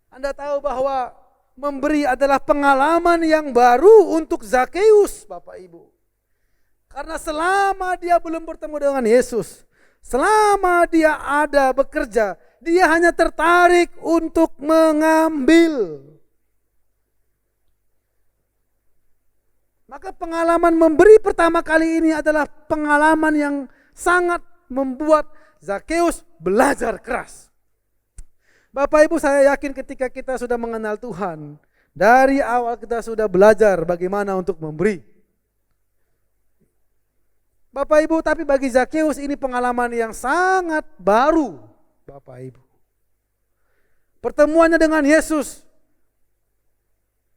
Anda tahu bahwa memberi adalah pengalaman yang baru untuk Zakeus, Bapak Ibu. Karena selama dia belum bertemu dengan Yesus, selama dia ada bekerja, dia hanya tertarik untuk mengambil. Maka pengalaman memberi pertama kali ini adalah pengalaman yang sangat membuat Zakeus belajar keras. Bapak Ibu, saya yakin ketika kita sudah mengenal Tuhan, dari awal kita sudah belajar bagaimana untuk memberi. Bapak Ibu, tapi bagi Zakeus ini pengalaman yang sangat baru, Bapak Ibu. Pertemuannya dengan Yesus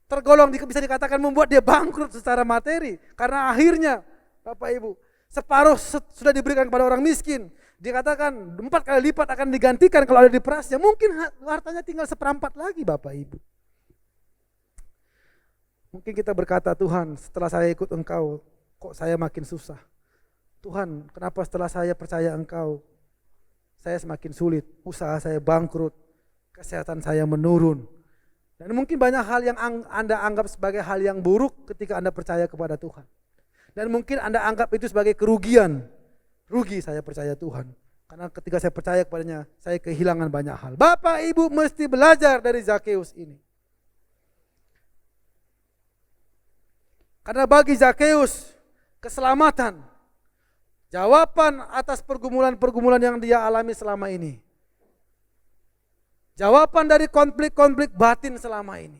tergolong bisa dikatakan membuat dia bangkrut secara materi. Karena akhirnya, Bapak Ibu, separuh sudah diberikan kepada orang miskin. Dikatakan 4 kali lipat akan digantikan kalau ada di perasnya. Mungkin hartanya tinggal seperempat lagi, Bapak Ibu. Mungkin kita berkata, Tuhan, setelah saya ikut Engkau, kok saya makin susah. Tuhan, kenapa setelah saya percaya Engkau, saya semakin sulit, usaha saya bangkrut, kesehatan saya menurun. Dan mungkin banyak hal yang Anda anggap sebagai hal yang buruk ketika Anda percaya kepada Tuhan. Dan mungkin Anda anggap itu sebagai kerugian. Rugi saya percaya Tuhan. Karena ketika saya percaya kepadanya, saya kehilangan banyak hal. Bapak Ibu mesti belajar dari Zakeus ini. Karena bagi Zakeus, keselamatan, jawaban atas pergumulan-pergumulan yang dia alami selama ini. Jawaban dari konflik-konflik batin selama ini.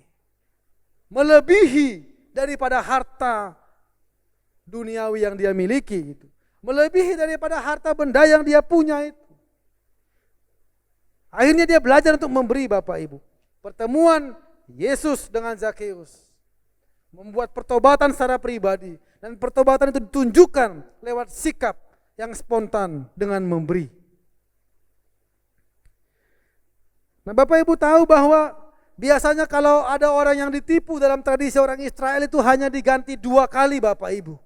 Melebihi daripada harta duniawi yang dia miliki itu. Melebihi daripada harta benda yang dia punya itu. Akhirnya dia belajar untuk memberi, Bapak Ibu. Pertemuan Yesus dengan Zakeus membuat pertobatan secara pribadi. Dan pertobatan itu ditunjukkan lewat sikap yang spontan dengan memberi. Nah, Bapak Ibu tahu bahwa biasanya kalau ada orang yang ditipu dalam tradisi orang Israel itu hanya diganti 2 kali, Bapak Ibu.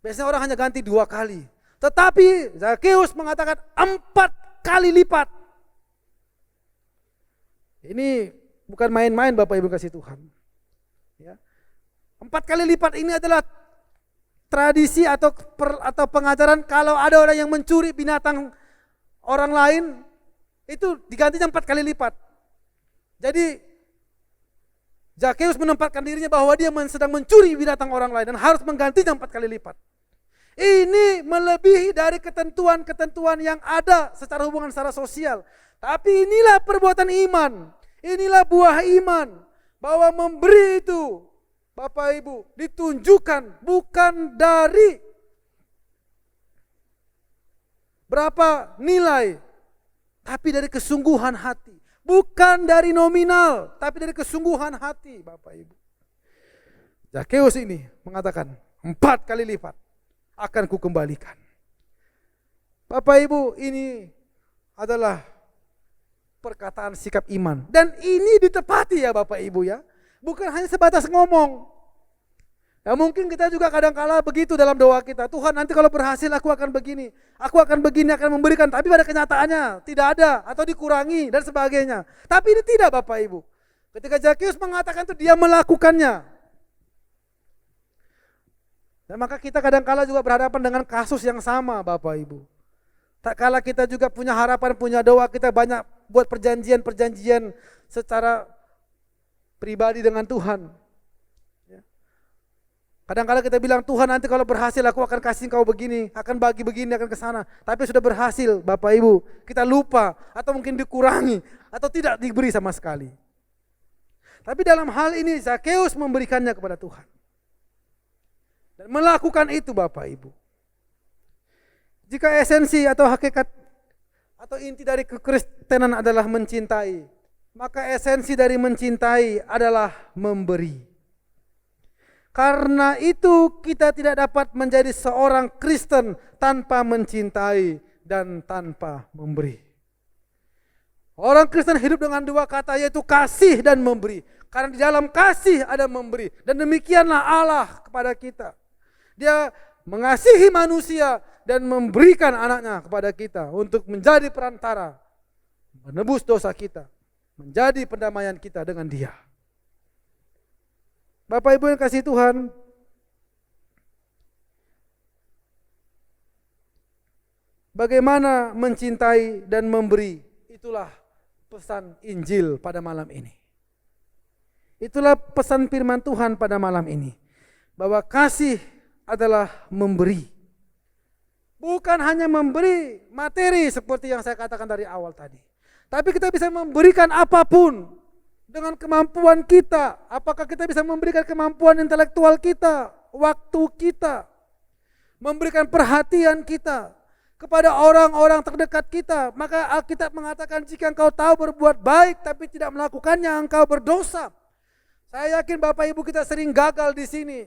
Biasanya orang hanya ganti 2 kali. Tetapi Zakeus mengatakan 4 kali lipat. Ini bukan main-main, Bapak Ibu kasih Tuhan. Ya. 4 kali lipat ini adalah tradisi atau pengajaran kalau ada orang yang mencuri binatang orang lain, itu digantinya 4 kali lipat. Jadi Zakeus menempatkan dirinya bahwa dia sedang mencuri binatang orang lain dan harus menggantinya 4 kali lipat. Ini melebihi dari ketentuan-ketentuan yang ada secara hubungan secara sosial. Tapi inilah perbuatan iman, inilah buah iman, bahwa memberi itu Bapak Ibu, ditunjukkan bukan dari berapa nilai, tapi dari kesungguhan hati. Bukan dari nominal, tapi dari kesungguhan hati, Bapak Ibu. Zakheus ini mengatakan 4 kali lipat akan kukembalikan. Bapak Ibu, ini adalah perkataan sikap iman. Dan ini ditepati ya Bapak Ibu ya. Bukan hanya sebatas ngomong. Ya mungkin kita juga kadang-kala begitu dalam doa kita. Tuhan nanti kalau berhasil aku akan begini. Aku akan begini, akan memberikan. Tapi pada kenyataannya tidak ada atau dikurangi dan sebagainya. Tapi ini tidak Bapak Ibu. Ketika Zakheus mengatakan itu dia melakukannya. Dan maka kita kadang-kala juga berhadapan dengan kasus yang sama Bapak Ibu. Tak kala kita juga punya harapan, punya doa, kita banyak buat perjanjian-perjanjian secara pribadi dengan Tuhan. Kadang-kala kita bilang, Tuhan nanti kalau berhasil aku akan kasih kau begini, akan bagi begini, akan ke sana. Tapi sudah berhasil Bapak Ibu, kita lupa atau mungkin dikurangi atau tidak diberi sama sekali. Tapi dalam hal ini Zakheus memberikannya kepada Tuhan. Dan melakukan itu Bapak Ibu. Jika esensi atau hakikat atau inti dari kekristenan adalah mencintai, maka esensi dari mencintai adalah memberi. Karena itu kita tidak dapat menjadi seorang Kristen tanpa mencintai dan tanpa memberi. Orang Kristen hidup dengan 2 kata yaitu kasih dan memberi. Karena di dalam kasih ada memberi. Dan demikianlah Allah kepada kita. Dia mengasihi manusia dan memberikan anaknya kepada kita untuk menjadi perantara, menebus dosa kita, menjadi pendamaian kita dengan Dia. Bapak Ibu yang kasih Tuhan, bagaimana mencintai dan memberi, itulah pesan Injil pada malam ini. Itulah pesan firman Tuhan pada malam ini. Bahwa kasih adalah memberi. Bukan hanya memberi materi seperti yang saya katakan dari awal tadi. Tapi kita bisa memberikan apapun. Dengan kemampuan kita, apakah kita bisa memberikan kemampuan intelektual kita, waktu kita, memberikan perhatian kita kepada orang-orang terdekat kita. Maka Alkitab mengatakan jika engkau tahu berbuat baik tapi tidak melakukannya, engkau berdosa. Saya yakin Bapak Ibu kita sering gagal di sini.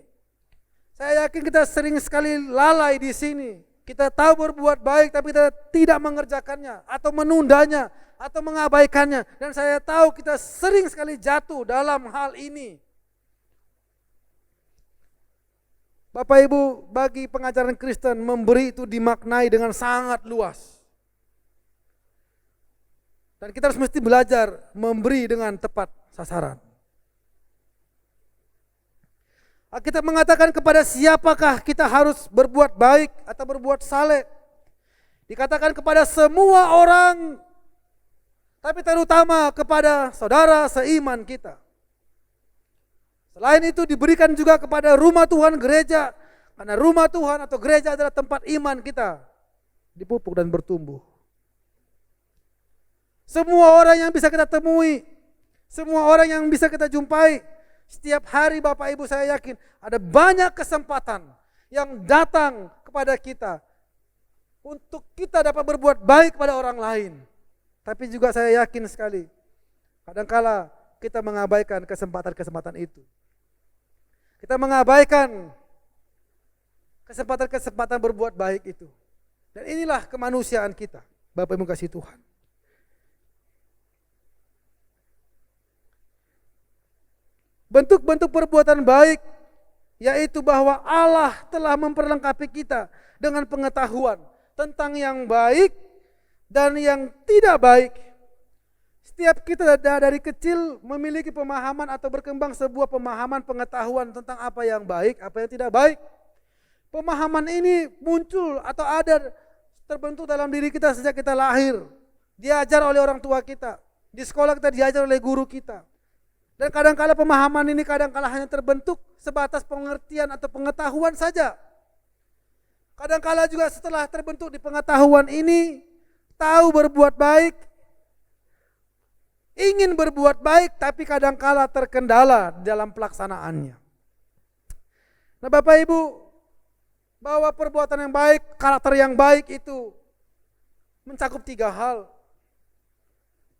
Saya yakin kita sering sekali lalai di sini. Kita tahu berbuat baik tapi kita tidak mengerjakannya atau menundanya atau mengabaikannya. Dan saya tahu kita sering sekali jatuh dalam hal ini. Bapak Ibu, bagi pengajaran Kristen memberi itu dimaknai dengan sangat luas. Dan kita harus mesti belajar memberi dengan tepat sasaran. Kita mengatakan kepada siapakah kita harus berbuat baik atau berbuat saleh. Dikatakan kepada semua orang, tapi terutama kepada saudara seiman kita. Selain itu diberikan juga kepada rumah Tuhan gereja. Karena rumah Tuhan atau gereja adalah tempat iman kita dipupuk dan bertumbuh. Semua orang yang bisa kita temui, semua orang yang bisa kita jumpai, setiap hari Bapak Ibu saya yakin ada banyak kesempatan yang datang kepada kita untuk kita dapat berbuat baik pada orang lain. Tapi juga saya yakin sekali kadangkala kita mengabaikan kesempatan-kesempatan itu. Kita mengabaikan kesempatan-kesempatan berbuat baik itu. Dan inilah kemanusiaan kita, Bapak Ibu kasih Tuhan. Bentuk-bentuk perbuatan baik yaitu bahwa Allah telah memperlengkapi kita dengan pengetahuan tentang yang baik dan yang tidak baik. Setiap kita dari kecil memiliki pemahaman atau berkembang sebuah pemahaman pengetahuan tentang apa yang baik, apa yang tidak baik. Pemahaman ini muncul atau ada terbentuk dalam diri kita sejak kita lahir. Diajar oleh orang tua kita, di sekolah kita diajar oleh guru kita. Dan kadang-kala pemahaman ini kadang-kala hanya terbentuk sebatas pengertian atau pengetahuan saja. Kadang-kala juga setelah terbentuk di pengetahuan ini, tahu berbuat baik, ingin berbuat baik tapi kadang-kala terkendala dalam pelaksanaannya. Nah Bapak Ibu, bahwa perbuatan yang baik, karakter yang baik itu mencakup 3 hal.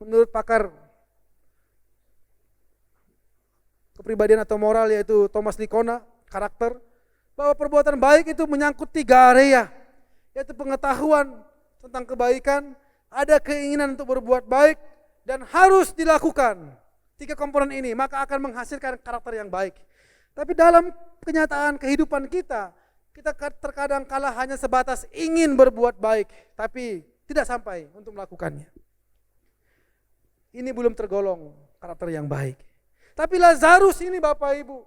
Menurut pakar kepribadian atau moral yaitu Thomas Likona, karakter, bahwa perbuatan baik itu menyangkut 3 area, yaitu pengetahuan tentang kebaikan, ada keinginan untuk berbuat baik, dan harus dilakukan. 3 komponen ini maka akan menghasilkan karakter yang baik. Tapi dalam kenyataan kehidupan kita terkadang kala hanya sebatas ingin berbuat baik, tapi tidak sampai untuk melakukannya. Ini belum tergolong karakter yang baik. Tapi Lazarus ini Bapak Ibu,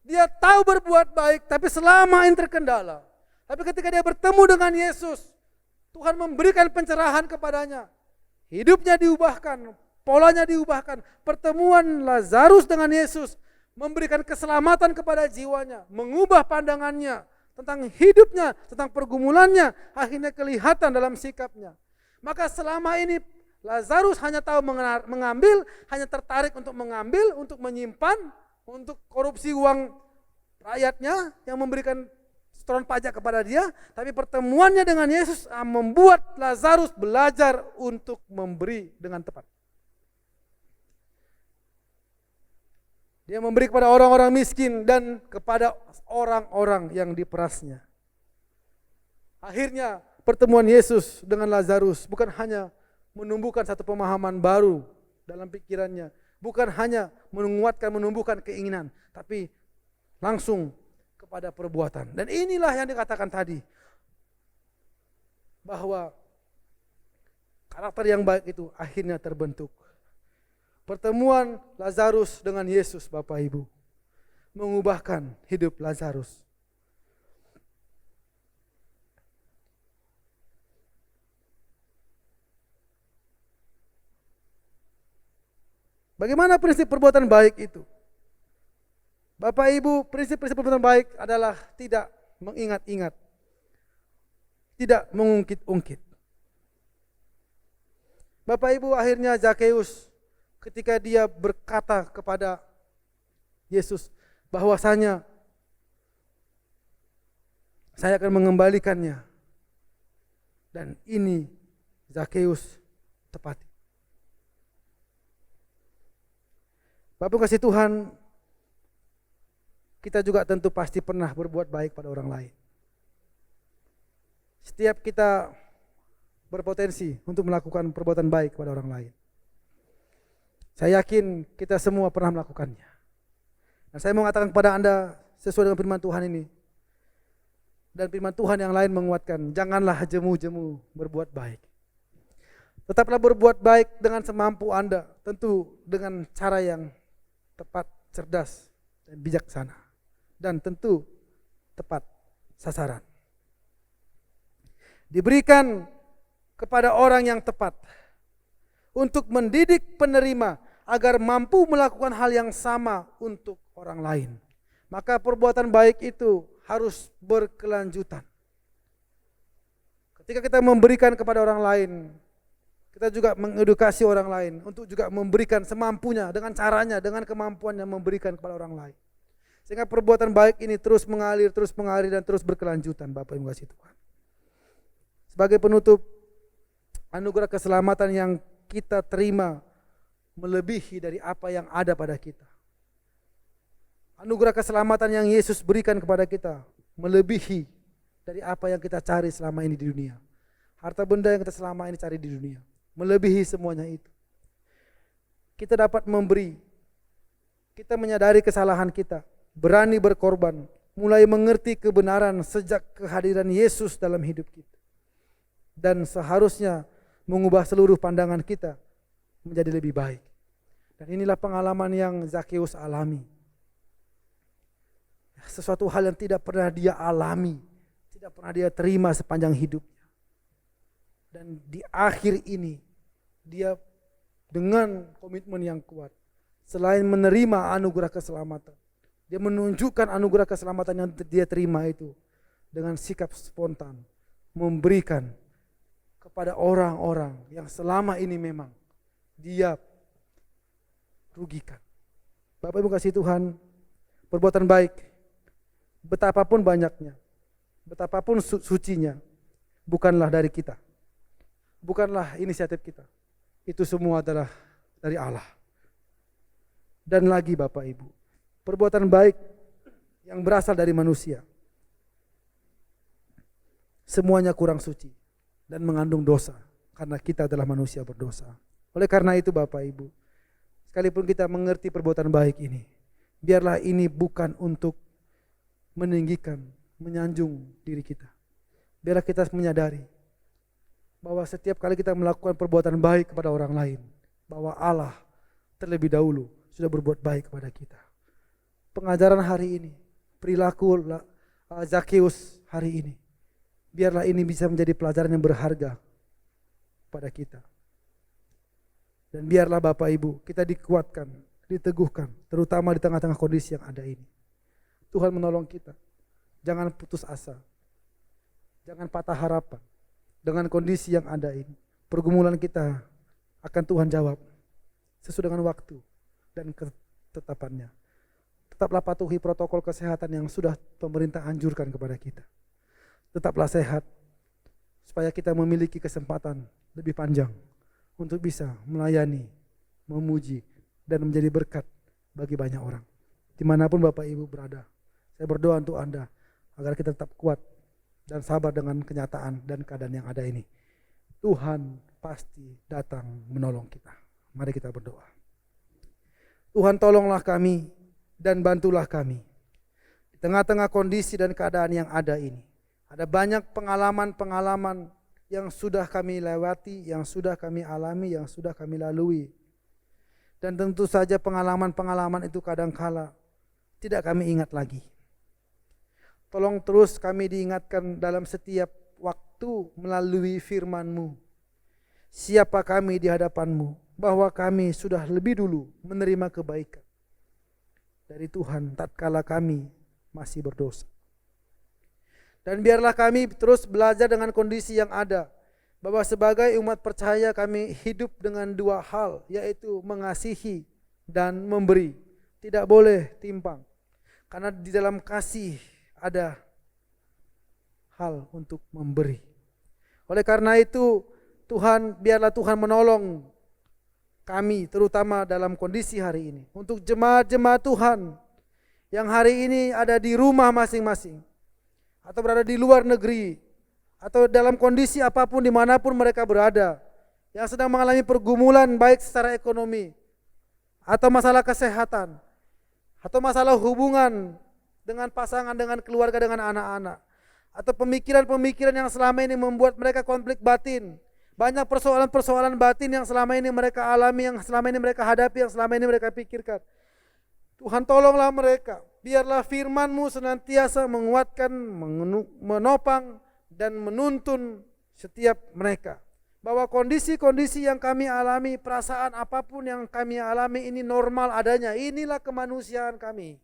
dia tahu berbuat baik, tapi selama ini terkendala. Tapi ketika dia bertemu dengan Yesus, Tuhan memberikan pencerahan kepadanya. Hidupnya diubahkan, polanya diubahkan. Pertemuan Lazarus dengan Yesus memberikan keselamatan kepada jiwanya, mengubah pandangannya tentang hidupnya, tentang pergumulannya, akhirnya kelihatan dalam sikapnya. Maka selama ini Lazarus hanya tahu mengambil, hanya tertarik untuk mengambil, untuk menyimpan, untuk korupsi uang rakyatnya yang memberikan setoran pajak kepada dia. Tapi pertemuannya dengan Yesus membuat Lazarus belajar untuk memberi dengan tepat. Dia memberi kepada orang-orang miskin dan kepada orang-orang yang diperasnya. Akhirnya pertemuan Yesus dengan Lazarus bukan hanya menumbuhkan satu pemahaman baru dalam pikirannya, bukan hanya menumbuhkan keinginan, tapi langsung kepada perbuatan. Dan inilah yang dikatakan tadi, bahwa karakter yang baik itu akhirnya terbentuk. Pertemuan Lazarus dengan Yesus Bapak Ibu mengubahkan hidup Lazarus. Bagaimana prinsip perbuatan baik itu? Bapak Ibu, prinsip-prinsip perbuatan baik adalah tidak mengingat-ingat, tidak mengungkit-ungkit. Bapak Ibu, akhirnya Zakheus ketika dia berkata kepada Yesus bahwasanya saya akan mengembalikannya, dan ini Zakheus tepati. Bapak kasih Tuhan, kita juga tentu pasti pernah berbuat baik pada orang lain. Setiap kita berpotensi untuk melakukan perbuatan baik kepada orang lain. Saya yakin kita semua pernah melakukannya. Dan saya mau mengatakan kepada Anda sesuai dengan firman Tuhan ini. Dan firman Tuhan yang lain menguatkan, janganlah jemu-jemu berbuat baik. Tetaplah berbuat baik dengan semampu Anda, tentu dengan cara yang tepat, cerdas, dan bijaksana. Dan tentu tepat sasaran. Diberikan kepada orang yang tepat untuk mendidik penerima agar mampu melakukan hal yang sama untuk orang lain. Maka perbuatan baik itu harus berkelanjutan. Ketika kita memberikan kepada orang lain, kita juga mengedukasi orang lain untuk juga memberikan semampunya, dengan caranya, dengan kemampuannya memberikan kepada orang lain. Sehingga perbuatan baik ini terus mengalir dan terus berkelanjutan. Bapak Ibu kasih Tuhan. Sebagai penutup, anugerah keselamatan yang kita terima melebihi dari apa yang ada pada kita. Anugerah keselamatan yang Yesus berikan kepada kita melebihi dari apa yang kita cari selama ini di dunia. Harta benda yang kita selama ini cari di dunia melebihi semuanya itu. Kita dapat memberi, kita menyadari kesalahan kita, berani berkorban, mulai mengerti kebenaran sejak kehadiran Yesus dalam hidup kita. Dan seharusnya mengubah seluruh pandangan kita menjadi lebih baik. Dan inilah pengalaman yang Zakheus alami. Sesuatu hal yang tidak pernah dia alami, tidak pernah dia terima sepanjang hidupnya. Dan di akhir ini, dia dengan komitmen yang kuat, selain menerima anugerah keselamatan, dia menunjukkan anugerah keselamatan yang dia terima itu dengan sikap spontan, memberikan kepada orang-orang yang selama ini memang dia rugikan. Bapak Ibu kasih Tuhan, perbuatan baik betapapun banyaknya, betapapun sucinya, bukanlah dari kita. Bukanlah inisiatif kita. Itu semua adalah dari Allah. Dan lagi Bapak Ibu, perbuatan baik yang berasal dari manusia, semuanya kurang suci dan mengandung dosa, karena kita adalah manusia berdosa. Oleh karena itu Bapak Ibu, sekalipun kita mengerti perbuatan baik ini, biarlah ini bukan untuk meninggikan, menyanjung diri kita. Biarlah kita menyadari bahwa setiap kali kita melakukan perbuatan baik kepada orang lain, bahwa Allah terlebih dahulu sudah berbuat baik kepada kita. Pengajaran hari ini, perilaku Zakheus hari ini, biarlah ini bisa menjadi pelajaran yang berharga pada kita. Dan biarlah Bapak Ibu, kita dikuatkan, diteguhkan, terutama di tengah-tengah kondisi yang ada ini. Tuhan menolong kita. Jangan putus asa. Jangan patah harapan. Dengan kondisi yang ada ini, pergumulan kita akan Tuhan jawab sesuai dengan waktu dan ketetapannya. Tetaplah patuhi protokol kesehatan yang sudah pemerintah anjurkan kepada kita. Tetaplah sehat, supaya kita memiliki kesempatan lebih panjang untuk bisa melayani, memuji, dan menjadi berkat bagi banyak orang. Dimanapun Bapak Ibu berada, saya berdoa untuk Anda agar kita tetap kuat dan sabar dengan kenyataan dan keadaan yang ada ini. Tuhan pasti datang menolong kita. Mari kita berdoa. Tuhan, tolonglah kami dan bantulah kami. Di tengah-tengah kondisi dan keadaan yang ada ini, ada banyak pengalaman-pengalaman yang sudah kami lewati, yang sudah kami alami, yang sudah kami lalui. Dan tentu saja pengalaman-pengalaman itu kadangkala tidak kami ingat lagi. Tolong terus kami diingatkan dalam setiap waktu melalui firman-Mu. Siapa kami di hadapan-Mu, bahwa kami sudah lebih dulu menerima kebaikan dari Tuhan tatkala kami masih berdosa. Dan biarlah kami terus belajar dengan kondisi yang ada, bahwa sebagai umat percaya kami hidup dengan dua hal, yaitu mengasihi dan memberi. Tidak boleh timpang, karena di dalam kasih ada hal untuk memberi. Oleh karena itu, Tuhan, biarlah Tuhan menolong kami, terutama dalam kondisi hari ini. Untuk jemaat-jemaat Tuhan yang hari ini ada di rumah masing-masing, atau berada di luar negeri, atau dalam kondisi apapun dimanapun mereka berada, yang sedang mengalami pergumulan baik secara ekonomi, atau masalah kesehatan, atau masalah hubungan dengan pasangan, dengan keluarga, dengan anak-anak, atau pemikiran-pemikiran yang selama ini membuat mereka konflik batin. Banyak persoalan-persoalan batin yang selama ini mereka alami, yang selama ini mereka hadapi, yang selama ini mereka pikirkan. Tuhan, tolonglah mereka. Biarlah firman-Mu senantiasa menguatkan, menopang, dan menuntun setiap mereka. Bahwa kondisi-kondisi yang kami alami, perasaan apapun yang kami alami ini normal adanya. Inilah kemanusiaan kami.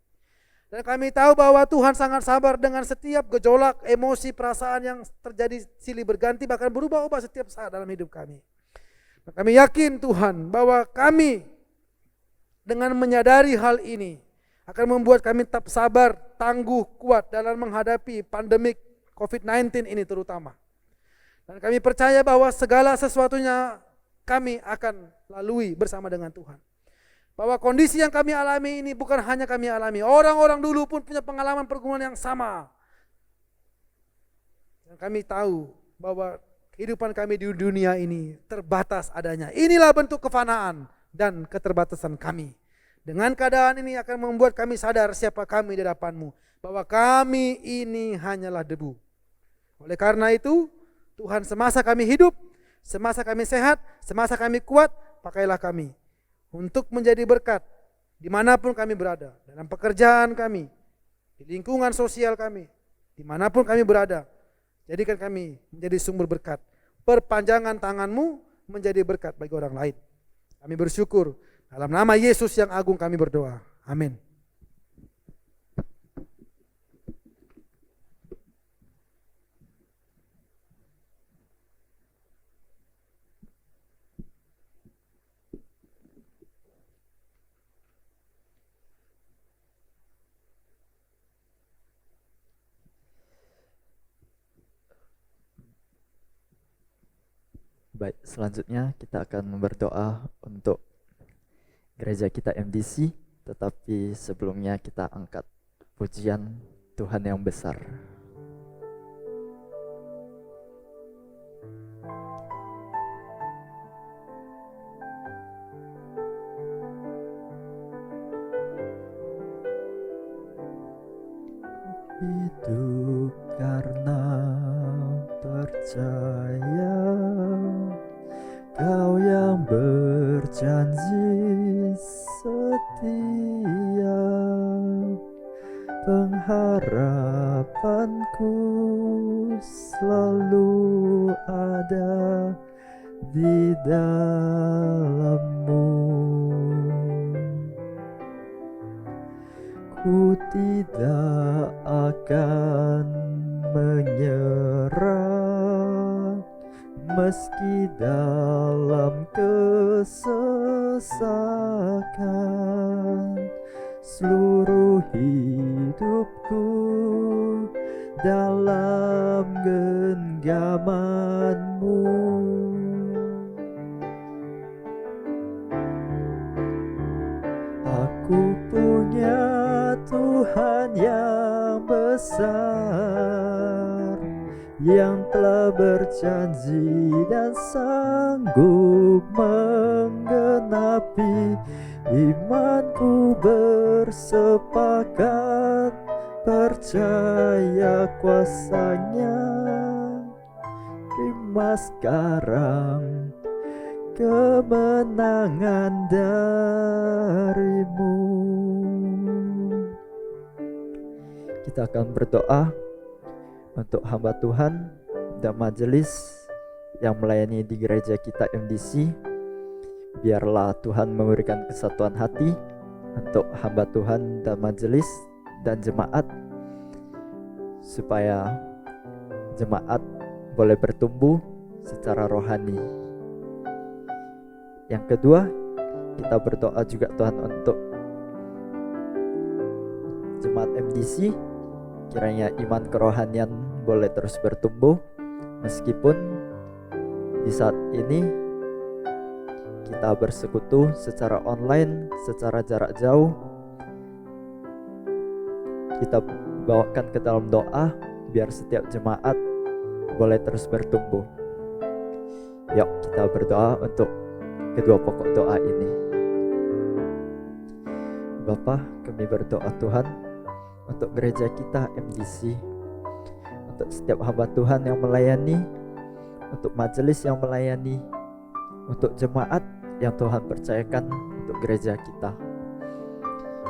Dan kami tahu bahwa Tuhan sangat sabar dengan setiap gejolak, emosi, perasaan yang terjadi silih berganti, bahkan berubah-ubah setiap saat dalam hidup kami. Kami yakin Tuhan bahwa kami dengan menyadari hal ini akan membuat kami tetap sabar, tangguh, kuat dalam menghadapi pandemik COVID-19 ini terutama. Dan kami percaya bahwa segala sesuatunya kami akan lalui bersama dengan Tuhan. Bahwa kondisi yang kami alami ini bukan hanya kami alami. Orang-orang dulu pun punya pengalaman pergumulan yang sama. Dan kami tahu bahwa kehidupan kami di dunia ini terbatas adanya. Inilah bentuk kefanaan dan keterbatasan kami. Dengan keadaan ini akan membuat kami sadar siapa kami di hadapan-Mu. Bahwa kami ini hanyalah debu. Oleh karena itu, Tuhan, semasa kami hidup, semasa kami sehat, semasa kami kuat, pakailah kami untuk menjadi berkat dimanapun kami berada, dalam pekerjaan kami, di lingkungan sosial kami, dimanapun kami berada. Jadikan kami menjadi sumber berkat. Perpanjangan tangan-Mu menjadi berkat bagi orang lain. Kami bersyukur, dalam nama Yesus yang agung kami berdoa. Amin. Baik, selanjutnya kita akan berdoa untuk gereja kita MDC, tetapi sebelumnya kita angkat pujian Tuhan yang besar. Hidup karena percaya, Kau yang berjanji setia, pengharapanku selalu ada di dalam-Mu. Ku tidak akan menyerah meski dalam kesesakan. Seluruh hidupku dalam genggaman-Mu. Aku punya Tuhan yang besar, yang telah berjanji dan sanggup menggenapi. Imanku bersepakat percaya kuasa-Nya. Terima sekarang kemenangan dari-Mu. Kita akan berdoa untuk hamba Tuhan dan majelis yang melayani di gereja kita MDC. Biarlah Tuhan memberikan kesatuan hati untuk hamba Tuhan dan majelis dan jemaat, supaya jemaat boleh bertumbuh secara rohani. Yang kedua, kita berdoa juga Tuhan untuk jemaat MDC, kiranya iman kerohanian boleh terus bertumbuh, meskipun di saat ini kita bersekutu secara online, secara jarak jauh. Kita bawakan ke dalam doa biar setiap jemaat boleh terus bertumbuh. Yuk kita berdoa untuk kedua pokok doa ini. Bapa, kami berdoa Tuhan untuk gereja kita MDC, untuk setiap hamba Tuhan yang melayani, untuk majelis yang melayani, untuk jemaat yang Tuhan percayakan untuk gereja kita.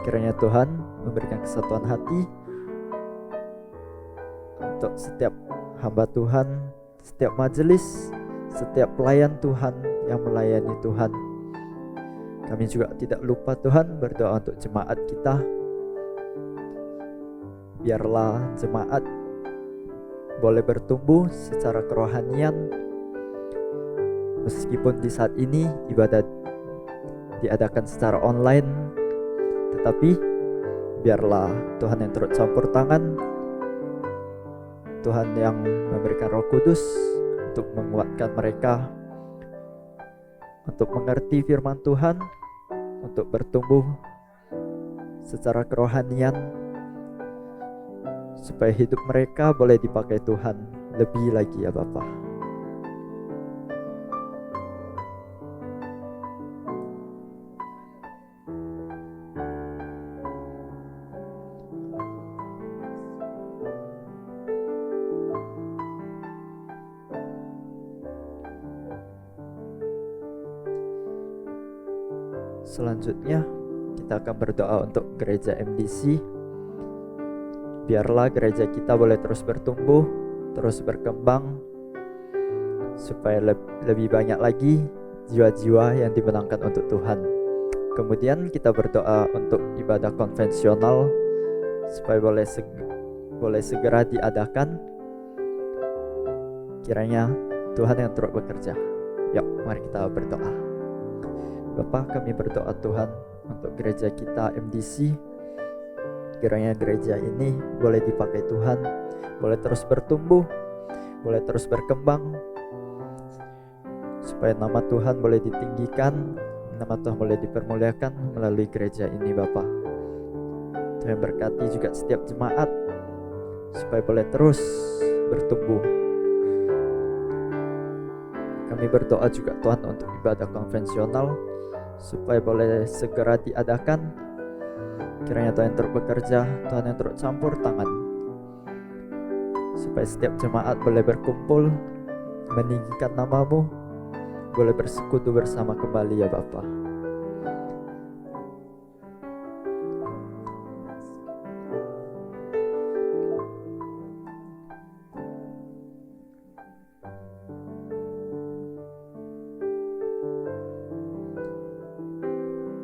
Kiranya Tuhan memberikan kesatuan hati untuk setiap hamba Tuhan, setiap majelis, setiap pelayan Tuhan yang melayani Tuhan. Kami juga tidak lupa Tuhan berdoa untuk jemaat kita. Biarlah jemaat boleh bertumbuh secara kerohanian, meskipun di saat ini ibadat diadakan secara online, tetapi biarlah Tuhan yang turut campur tangan, Tuhan yang memberikan Roh Kudus untuk menguatkan mereka, untuk mengerti firman Tuhan, untuk bertumbuh secara kerohanian, supaya hidup mereka boleh dipakai Tuhan lebih lagi ya Bapa. Selanjutnya kita akan berdoa untuk gereja MDC. Biarlah gereja kita boleh terus bertumbuh, terus berkembang, supaya lebih banyak lagi jiwa-jiwa yang dimenangkan untuk Tuhan. Kemudian kita berdoa untuk ibadah konvensional, supaya boleh segera diadakan. Kiranya Tuhan yang turut bekerja. Yuk, mari kita berdoa. Bapa, kami berdoa Tuhan untuk gereja kita MDC. Kiranya gereja ini boleh dipakai Tuhan, boleh terus bertumbuh, boleh terus berkembang, supaya nama Tuhan boleh ditinggikan, nama Tuhan boleh dipermuliakan melalui gereja ini Bapa. Tuhan berkati juga setiap jemaat supaya boleh terus bertumbuh. Kami berdoa juga Tuhan untuk ibadah konvensional supaya boleh segera diadakan. Kiranya Tuhan yang terus bekerja, Tuhan yang terus campur tangan, supaya setiap jemaat boleh berkumpul, meninggikan nama-Mu, boleh bersekutu bersama kembali ya Bapa.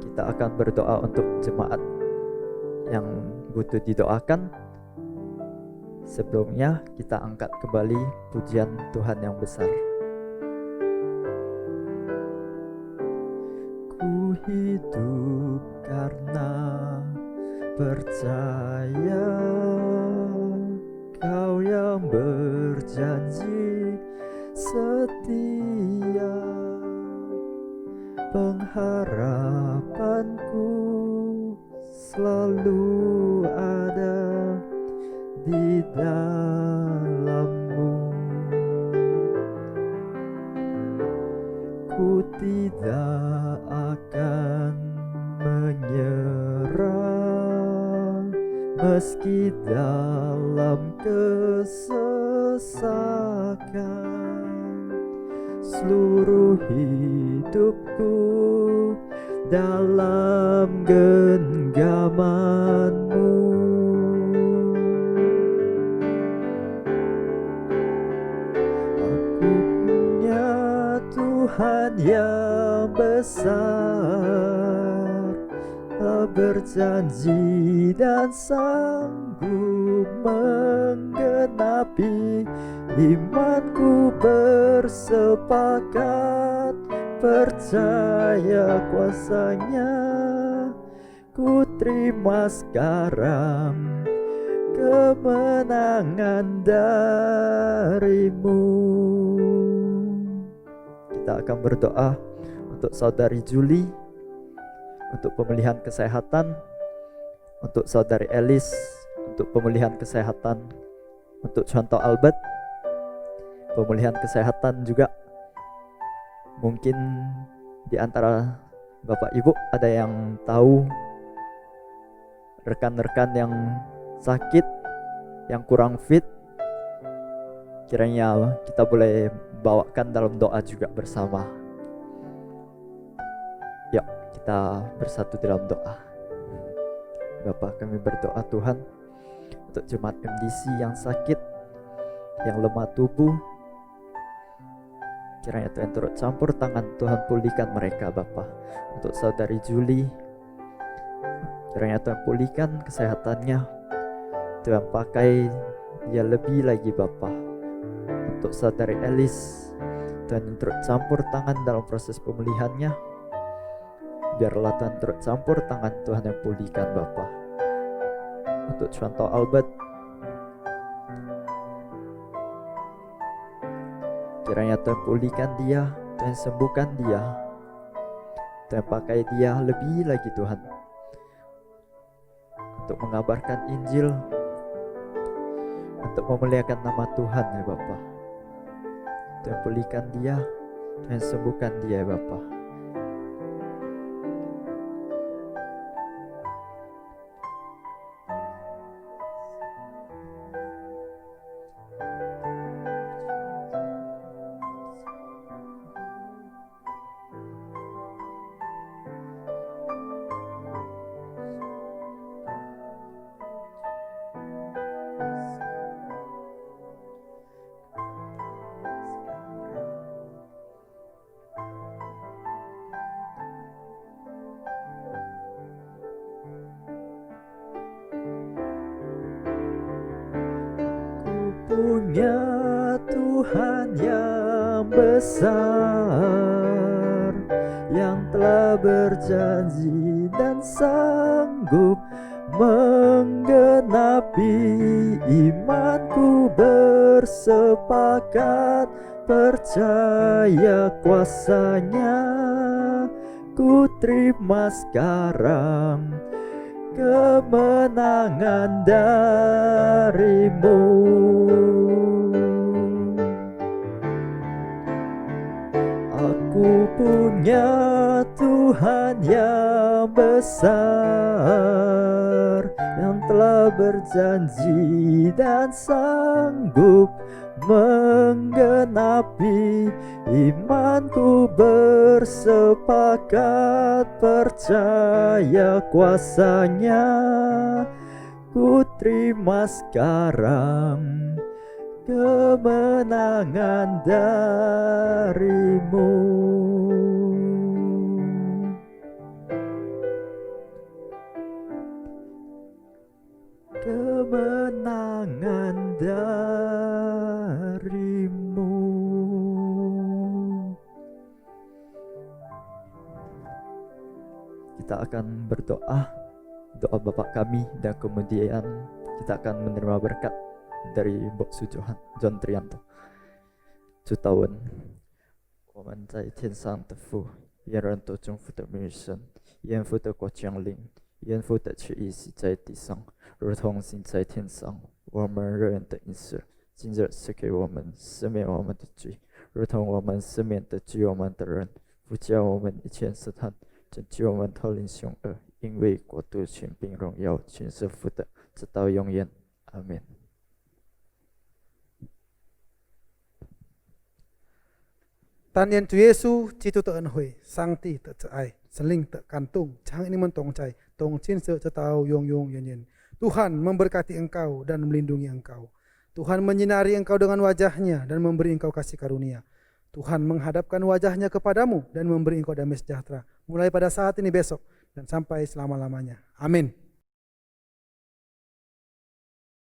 Kita akan berdoa untuk jemaat yang butuh didoakan. Sebelumnya kita angkat kembali pujian Tuhan yang besar. Ku hidup karena percaya Kau yang berjanji setia. Pengharapanku selalu ada di dalam-Mu. Ku tidak akan menyerah meski dalam kesesakan. Seluruh hidupku dalam genggaman-Mu. Aku punya Tuhan yang besar, telah berjanji dan sanggup menggenapi. Imanku bersepakat, percaya kuasa-Nya. Ku terima sekarang kemenangan dari-Mu. Kita akan berdoa untuk saudari Julie, untuk pemulihan kesehatan, untuk saudari Elis, untuk pemulihan kesehatan, untuk contoh Albert, pemulihan kesehatan juga. Mungkin di antara Bapak Ibu ada yang tahu rekan-rekan yang sakit, yang kurang fit. Kiranya kita boleh bawakan dalam doa juga bersama. Yuk kita bersatu dalam doa. Bapa, kami berdoa Tuhan untuk jemaat MDC yang sakit, yang lemah tubuh. Kiranya Tuhan turut campur tangan, Tuhan pulihkan mereka Bapa. Untuk saudari Julie, kiranya Tuhan pulihkan kesehatannya, Tuhan pakai dia lebih lagi Bapa. Untuk saudari Elis, Tuhan turut campur tangan dalam proses pemulihannya. Biarlah Tuhan turut campur tangan, Tuhan yang pulihkan Bapa. Untuk contoh Albert, kiranya Tuhan pulihkan dia, Tuhan sembuhkan dia, Tuhan pakai dia lebih lagi Tuhan untuk mengabarkan Injil, untuk memuliakan nama Tuhan ya Bapa. Tuhan pulihkan dia, Tuhan sembuhkan dia ya Bapa. Punya Tuhan yang besar, yang telah berjanji dan sanggup menggenapi. Imanku bersepakat, percaya kuasanya. Ku terima sekarang kemenangan darimu. Aku punya Tuhan yang besar, yang telah berjanji dan sanggup menggenapi. Imanku bersepakat percaya kuasanya. Ku terima sekarang kemenangan darimu. Kemenangan darimu. Kita akan berdoa, doa Bapa kami, dan kemudian kita akan menerima berkat dari Mbok Su John Trianto. 主祷文，我们在天上的父，愿人都祝福的名声，愿父的国降临，愿父的旨意行在地上，如同行在天上。我们日用的饮食，今日赐给我们，赦免我们的罪，如同我们赦免的罪我们的人，不叫我们一切试探，拯救我们脱离凶恶，因为国度、权柄、荣耀，全是父的，直到永远。阿门。Tan Yen Chu Yesu Chi Tu Te Ân Hui Sang Ti Te Te Ai Seling Te Kantung Chang ini mentong cai Tong Chin Se Cetau Yong Yong Yen Yen. Tuhan memberkati engkau dan melindungi engkau. Tuhan menyinari engkau dengan wajahnya dan memberi engkau kasih karunia. Tuhan menghadapkan wajahnya kepadamu dan memberi engkau damai sejahtera mulai pada saat ini besok dan sampai selama-lamanya. Amin.